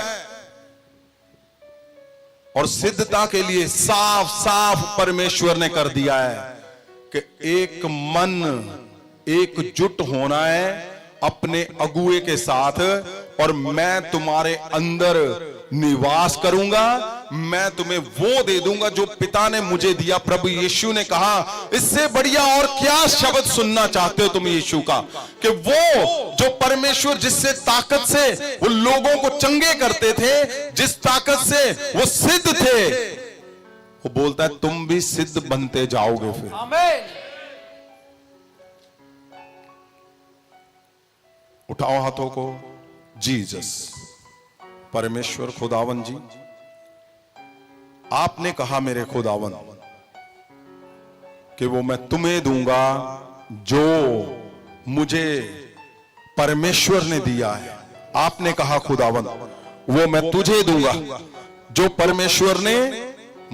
और सिद्धता के लिए साफ साफ परमेश्वर ने कर दिया है कि एक मन एकजुट होना है अपने अगुए के साथ, और मैं तुम्हारे अंदर निवास करूंगा, मैं तुम्हें वो दे दूंगा जो पिता ने मुझे दिया। प्रभु यीशु ने कहा, इससे बढ़िया और क्या शब्द सुनना चाहते हो तुम यीशु का, कि वो जो परमेश्वर जिससे ताकत से वो लोगों को चंगे करते थे, जिस ताकत से वो सिद्ध थे, वो बोलता है तुम भी सिद्ध बनते जाओगे। फिर आमीन। उठाओ हाथों को। जीसस, परमेश्वर खुदावन जी, आपने कहा मेरे खुदावन कि वो मैं तुम्हें दूंगा जो मुझे परमेश्वर ने दिया है। आपने कहा खुदावन वो मैं तुझे दूंगा जो परमेश्वर ने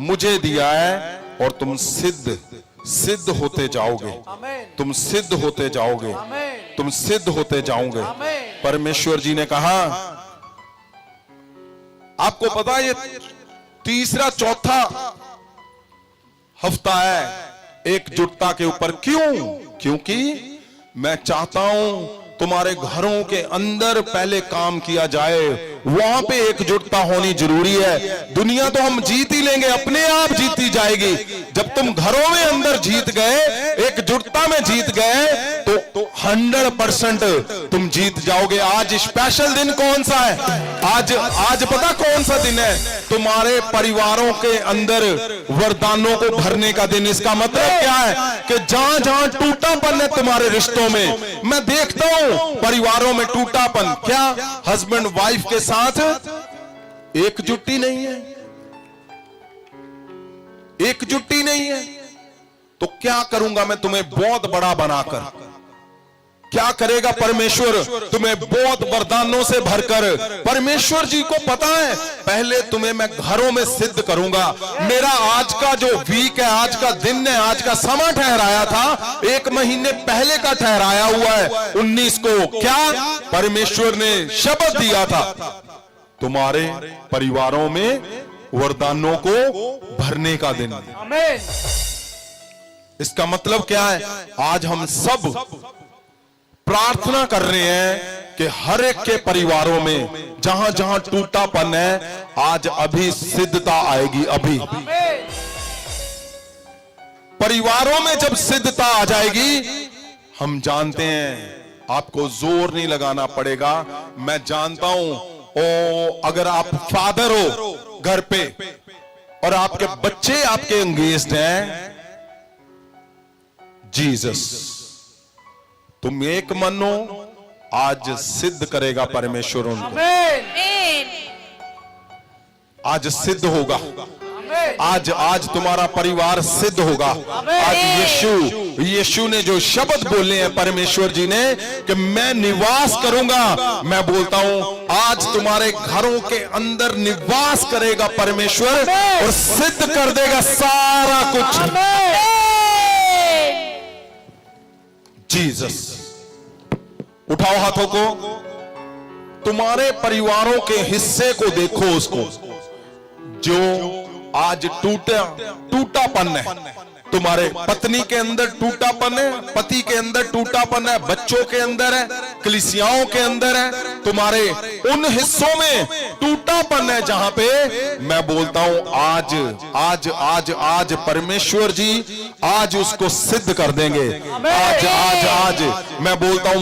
मुझे दिया है, और तुम सिद्ध होते जाओगे, तुम सिद्ध होते जाओगे, तुम सिद्ध होते जाओगे। परमेश्वर जी ने कहा, आपको पता है ये तीसरा चौथा हफ्ता है एकजुटता के ऊपर। क्यों? क्योंकि मैं चाहता हूं तुम्हारे घरों के अंदर पहले काम किया जाए, वहां पे एकजुटता होनी जरूरी है। दुनिया तो हम जीत ही लेंगे, अपने आप जीती जाएगी। जब तुम घरों में अंदर जीत गए, एकजुटता में जीत गए, तो 100% तुम जीत जाओगे। आज स्पेशल दिन कौन सा है? आज पता कौन सा दिन है? तुम्हारे परिवारों के अंदर वरदानों को भरने का दिन। इसका मतलब क्या है कि जहां जहां टूटापन है तुम्हारे रिश्तों में, मैं देखता हूं परिवारों में टूटापन। क्या हस्बैंड वाइफ के साथ एकजुटी नहीं है? एकजुटी नहीं है तो क्या करूंगा मैं तुम्हें बहुत बड़ा बनाकर? क्या करेगा परमेश्वर? तुम्हें बहुत वरदानों से भरकर। परमेश्वर जी को पता है पहले तुम्हें मैं घरों में सिद्ध करूंगा। मेरा आज का जो वीक है, आज का दिन है, आज का समय ठहराया था, 1 महीने पहले का ठहराया हुआ है 19 को। क्या परमेश्वर ने शब्द दिया था? तुम्हारे परिवारों में वरदानों को भरने का दिन। इसका मतलब क्या है? आज हम सब प्रार्थना कर रहे हैं कि हर एक के परिवारों में जहां जहां टूटापन है, आज अभी सिद्धता आएगी। अभी परिवारों में जब सिद्धता आ जाएगी, हम जानते हैं आपको जोर नहीं लगाना पड़ेगा। मैं जानता हूं अगर आप फादर हो घर पे और आपके बच्चे आपके एंगेज्ड हैं, जीसस तुम एक मन हो, आज सिद्ध करेगा परमेश्वर उनको। आज सिद्ध होगा। आज तुम्हारा परिवार सिद्ध होगा। आज यीशु ने जो शब्द बोले हैं परमेश्वर जी ने कि मैं निवास करूंगा, मैं बोलता हूं आज तुम्हारे घरों के अंदर निवास करेगा परमेश्वर और सिद्ध कर देगा सारा कुछ। जीसस, उठाओ हाथों को। तुम्हारे परिवारों के हिस्से को देखो, उसको जो आज टूटापन है। तुम्हारे पत्नी के अंदर टूटापन है, पति के अंदर टूटापन है, बच्चों के अंदर है, कलीसियाओं के अंदर है। तुम्हारे उन हिस्सों में टूटापन है जहां पे मैं बोलता हूं आज परमेश्वर जी आज उसको सिद्ध कर देंगे। आज मैं बोलता हूं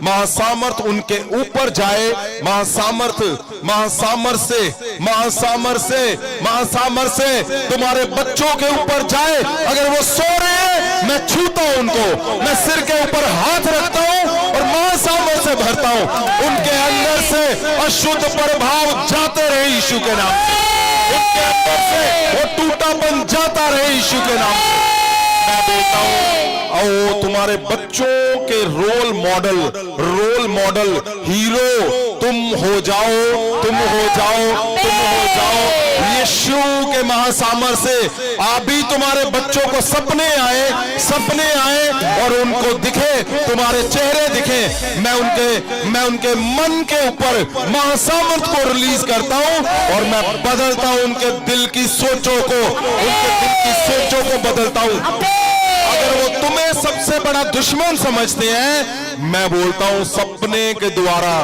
महासामर्थ उनके ऊपर जाए। महासामर्थ से तुम्हारे बच्चों के ऊपर जाए। अगर वो सो रहे हैं, मैं छूता हूं उनको, मैं सिर के ऊपर हाथ रखता हूं और महासामर्थ से भरता हूं। उनके अंदर से अशुद्ध प्रभाव जाते रहे यीशु के नाम से। उनके अंदर से वो टूटापन जाता रहे यीशु के नाम से। मैं बोलता हूं तुम्हारे बच्चों के रोल मॉडल हीरो तुम हो जाओ। यीशु के महासामर्थ से अभी तुम्हारे बच्चों को सपने आए और उनको दिखे, तुम्हारे चेहरे दिखे। मैं उनके मन के ऊपर महासामर्थ को रिलीज करता हूं और मैं बदलता हूं उनके दिल की सोचों को बदलता हूं। अगर वो तुम्हें सबसे बड़ा दुश्मन समझते हैं, मैं बोलता हूं सपने के द्वारा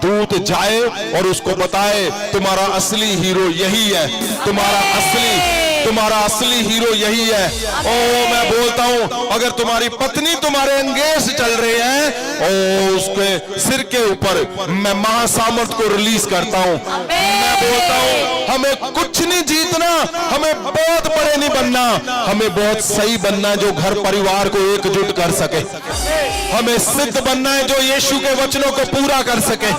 दूत जाए और उसको बताए तुम्हारा असली हीरो यही है, तुम्हारा असली तुम्हारा असली हीरो यही है। ओ मैं बोलता हूं, अगर तुम्हारी पत्नी तुम्हारे अंगेज चल रहे हैं, ओ उसके सिर के ऊपर मैं महासामर्थ को रिलीज करता हूं। मैं बोलता हूं, हमें कुछ नहीं जीतना, हमें बहुत बड़े नहीं बनना, हमें बहुत सही बनना है जो घर परिवार को एकजुट कर सके। हमें सिद्ध बनना है जो यीशु के वचनों को पूरा कर सके।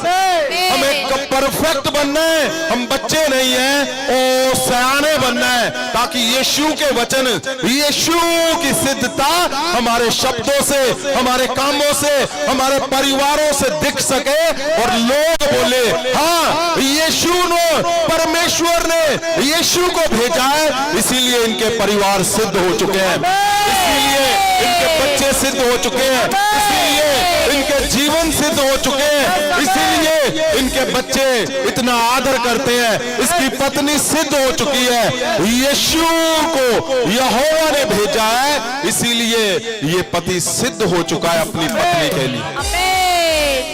हमें परफेक्ट बनना है, हम बच्चे नहीं हैं, ओ सयाने बनना है, ताकि यीशु के वचन, यीशु की सिद्धता हमारे शब्दों से, हमारे कामों से, हमारे परिवारों से दिख सके और लोग बोले हाँ यीशु ने, परमेश्वर ने यीशु को भेजा है, इसीलिए इनके परिवार सिद्ध हो चुके हैं, इसीलिए इनके बच्चे सिद्ध हो चुके हैं, इसीलिए इनके जीवन सिद्ध हो चुके हैं, इसीलिए इनके बच्चे इतना आदर करते हैं, इसकी पत्नी सिद्ध हो चुकी है, यीशु को यहोवा ने भेजा है, इसीलिए ये पति सिद्ध हो चुका है अपनी पत्नी के लिए।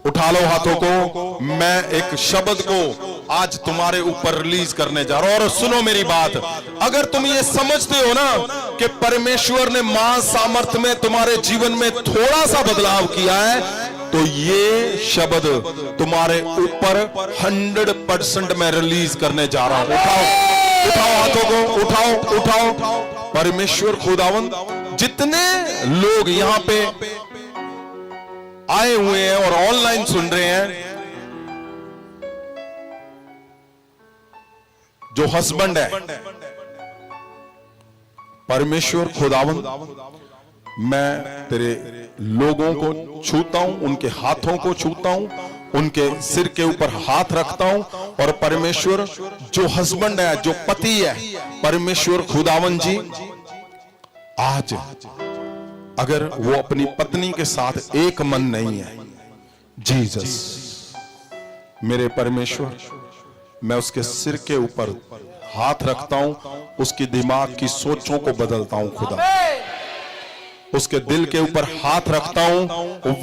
उठा लो हाथों को, मैं एक शब्द को आज तुम्हारे ऊपर रिलीज करने जा रहा हूं। और सुनो मेरी बात, अगर तुम ये समझते हो ना कि परमेश्वर ने महासामर्थ में तुम्हारे जीवन में थोड़ा सा बदलाव किया है, तो ये शब्द तुम्हारे ऊपर 100% मैं रिलीज करने जा रहा हूं। उठाओ उठाओ हाथों को, उठाओ उठाओ। परमेश्वर खुदावंद, जितने लोग यहां पे आए हुए हैं और ऑनलाइन सुन रहे हैं, जो हस्बैंड है, परमेश्वर खुदावंद, मैं तेरे लोगों को छूता हूं, उनके हाथों को छूता हूं, उनके सिर के ऊपर हाथ रखता हूं। और परमेश्वर, जो हस्बैंड है, जो पति है, परमेश्वर खुदावंद जी, आज अगर वो अपनी पत्नी के साथ एक मन नहीं है, जीसस मेरे परमेश्वर, मैं उसके सिर के ऊपर हाथ रखता हूं, उसकी दिमाग की सोचों को बदलता हूं खुदा, उसके दिल के ऊपर हाथ रखता हूं,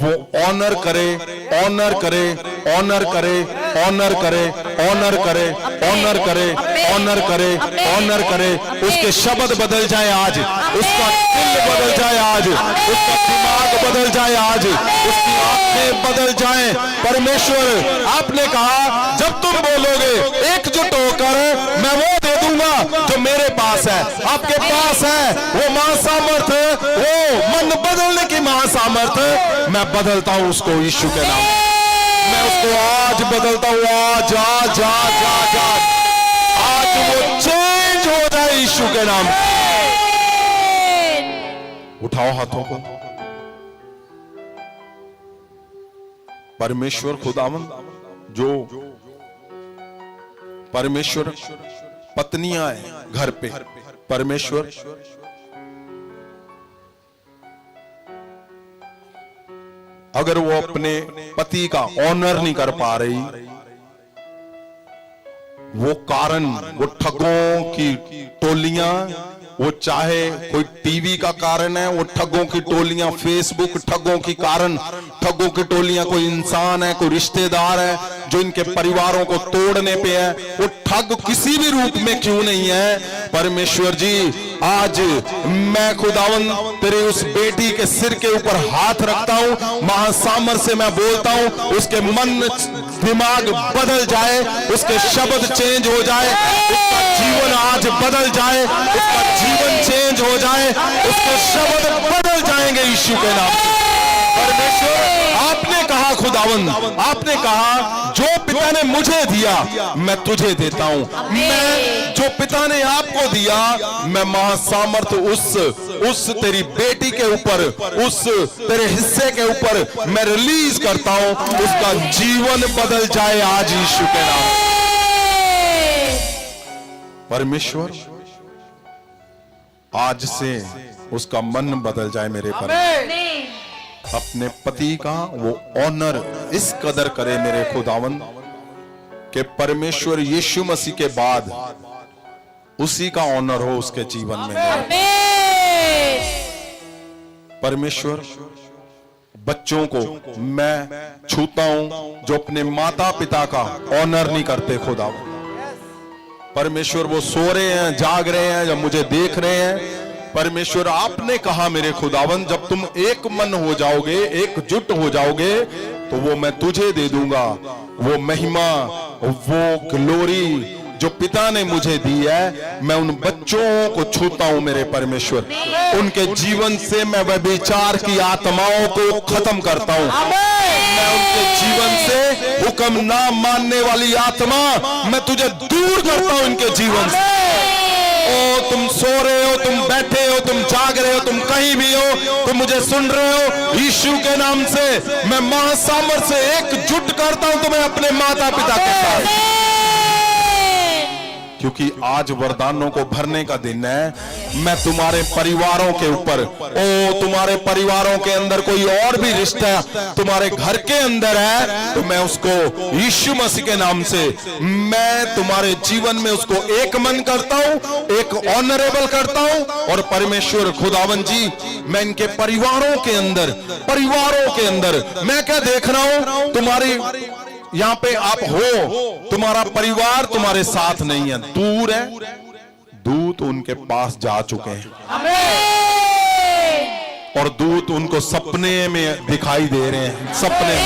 वो ऑनर करे, ऑनर करे, ऑनर करे, ऑनर करे, ऑनर करे, ऑनर करे, ऑनर करे, ऑनर करे। उसके शब्द बदल जाए आज, उसका दिल बदल जाए आज, उसका दिमाग बदल जाए आज, उसकी आंखें बदल जाएं। परमेश्वर, आपने कहा जब तुम बोलोगे एकजुट होकर, मैं वो दे दूंगा जो मेरे पास है, आपके पास है वो महासामर्थ, वो मन बदलने की महासामर्थ, मैं बदलता हूं उसको यीशु के नाम, मैं उसको आज बदलता हूं, आज आज आज आज आज आज वो चेंज हो जाए यीशु के नाम। उठाओ हाथों को। परमेश्वर खुदावंद, जो परमेश्वर पत्नियां हैं घर पे, परमेश्वर अगर वो अपने पति का ऑनर नहीं कर पा रही, वो कारण, वो ठगों की टोलियां, वो चाहे कोई टीवी का कारण है, वो ठगों की टोलियां, फेसबुक ठगों की कारण, ठगों की टोलियां, कोई इंसान है, कोई रिश्तेदार है जो इनके परिवारों को तोड़ने पे है, वो ठग किसी भी रूप में क्यों नहीं है, परमेश्वर जी आज मैं खुदावन तेरे उस बेटी के सिर के ऊपर हाथ रखता हूं, महासामर से मैं बोलता हूं, उसके मन दिमाग बदल जाए, उसके शब्द चेंज हो जाए, उसका जीवन आज बदल जाए, उसका जीवन चेंज हो जाए, उसके शब्द बदल जाएंगे यीशु के नाम से। परमेश्वर, आपने कहा खुदावन, आपने कहा जो पिता ने मुझे दिया मैं तुझे देता हूं, मैं जो पिता ने आपको दिया, मैं महासामर्थ उस तेरी बेटी के ऊपर, उस तेरे हिस्से के ऊपर मैं रिलीज करता हूं, उसका जीवन बदल जाए आज यीशु के नाम। परमेश्वर, आज से उसका मन बदल जाए मेरे पर, अपने पति का वो ऑनर इस कदर करे मेरे खुदावन कि परमेश्वर यीशु मसीह के बाद उसी का ऑनर हो उसके जीवन में। परमेश्वर, बच्चों को मैं छूता हूं जो अपने माता पिता का ऑनर नहीं करते खुदावन, परमेश्वर वो सो रहे हैं, जाग रहे हैं, जब मुझे देख रहे हैं। परमेश्वर आपने कहा मेरे खुदावन, जब तुम एक मन हो जाओगे, एकजुट हो जाओगे, तो वो मैं तुझे दे दूंगा। वो महिमा, वो ग्लोरी जो पिता ने मुझे दी है, मैं उन बच्चों को छूता हूं मेरे परमेश्वर। उनके जीवन से मैं व्यभिचार की आत्माओं को खत्म करता हूं। मैं उनके जीवन से हुक्म ना मानने वाली आत्मा मैं तुझे दूर करता हूं इनके जीवन से। ओ तुम सो रहे हो, तुम बैठे हो, तुम जाग रहे हो, तुम कहीं भी हो, तुम मुझे सुन रहे हो, यीशु के नाम से मैं महासामर्थ से एकजुट करता हूं तुम्हें अपने माता पिता के साथ। क्योंकि आज वरदानों को भरने का दिन है। मैं तुम्हारे परिवारों के ऊपर, ओ तुम्हारे परिवारों के अंदर कोई और भी रिश्ता तुम्हारे घर के अंदर है, तो मैं उसको यीशु मसीह के नाम से मैं तुम्हारे जीवन में उसको एक मन करता हूं, एक ऑनरेबल करता हूं। और परमेश्वर खुदावन जी, मैं इनके परिवारों के अंदर मैं क्या देख रहा हूं, तुम्हारी यहां पे आप हो, तुम्हारा परिवार तुम्हारे साथ नहीं है, दूर है। दूत उनके पास जा चुके हैं और दूत उनको सपने में दिखाई दे रहे हैं, सपने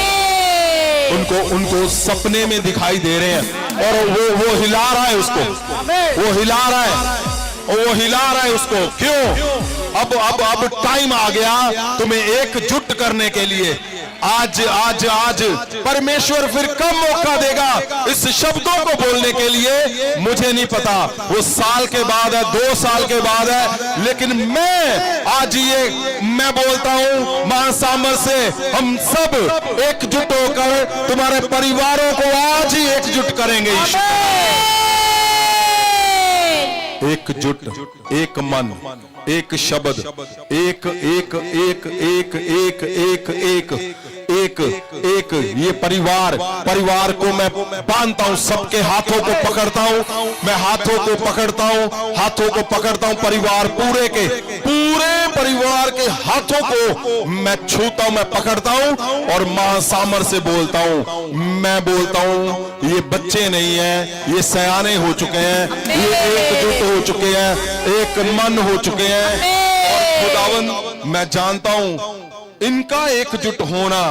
उनको सपने में दिखाई दे रहे हैं। और वो हिला रहा है उसको, वो हिला रहा है उसको। क्यों? अब टाइम आ गया तुम्हें एकजुट करने के लिए। आज परमेश्वर फिर कब मौका देगा इस शब्दों को बोलने के लिए, मुझे नहीं पता। वो साल के बाद है, 2 साल के बाद है, लेकिन मैं आज मैं बोलता हूं महासामर्थ से हम सब एकजुट होकर तुम्हारे परिवारों को आज ही एकजुट करेंगे। एकजुट, एक मन, एक शब्द, एक ये परिवार को मैं बांधता हूं, सबके हाथों को पकड़ता हूं, मैं हाथों को पकड़ता हूं परिवार पूरे परिवार के हाथों को मैं छूता हूं, मैं पकड़ता हूं और महासामर्थ से बोलता हूं। मैं बोलता हूं ये बच्चे नहीं हैं, ये सयाने हो चुके हैं, ये एकजुट हो चुके हैं, एक मन हो चुके हैं। और खुदावन मैं जानता हूं इनका एकजुट होना,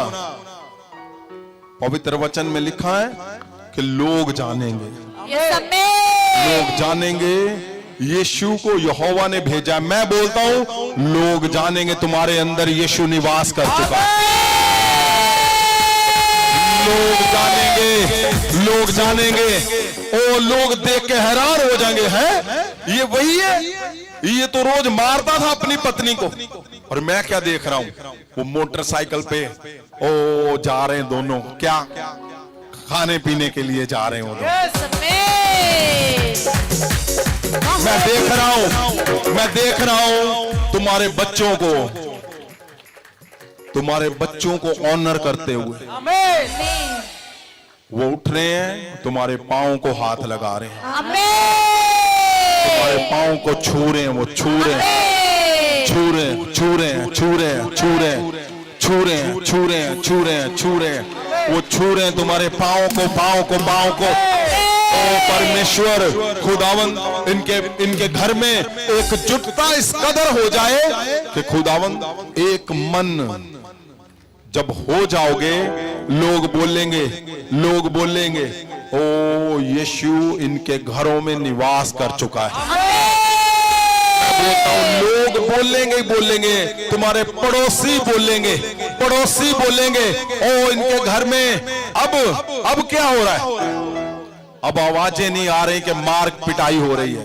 पवित्र वचन में लिखा है कि लोग जानेंगे यीशु को यहोवा ने भेजा। मैं बोलता हूं लोग जानेंगे तुम्हारे अंदर यीशु निवास कर चुका है। लोग जानेंगे, ओ लोग देख के हैरान हो जाएंगे, हैं ये वही है, ये तो रोज मारता था अपनी पत्नी को। और मैं क्या देख रहा हूं, वो मोटरसाइकिल पे ओ जा रहे हैं दोनों, क्या खाने पीने के लिए जा रहे हो। मैं देख रहा हूं तुम्हारे बच्चों को ऑनर करते हुए। वो उठ रहे हैं, तुम्हारे पाँव को हाथ लगा रहे हैं, तुम्हारे पाँव को छू रहे हैं, वो छू रहे हैं, वो छू रहे हैं तुम्हारे पाँव को। ओ परमेश्वर खुदावन, इनके घर में एकजुटता इस कदर हो जाए कि खुदावन एक मन जब हो जाओगे, लोग बोलेंगे ओ यीशु इनके घरों में निवास कर चुका है। मैं बोलता हूं लोग बोलेंगे, तुम्हारे पड़ोसी बोलेंगे ओ इनके घर में अब क्या हो रहा है। अब आवाजें नहीं आ रही कि मार पिटाई हो रही है,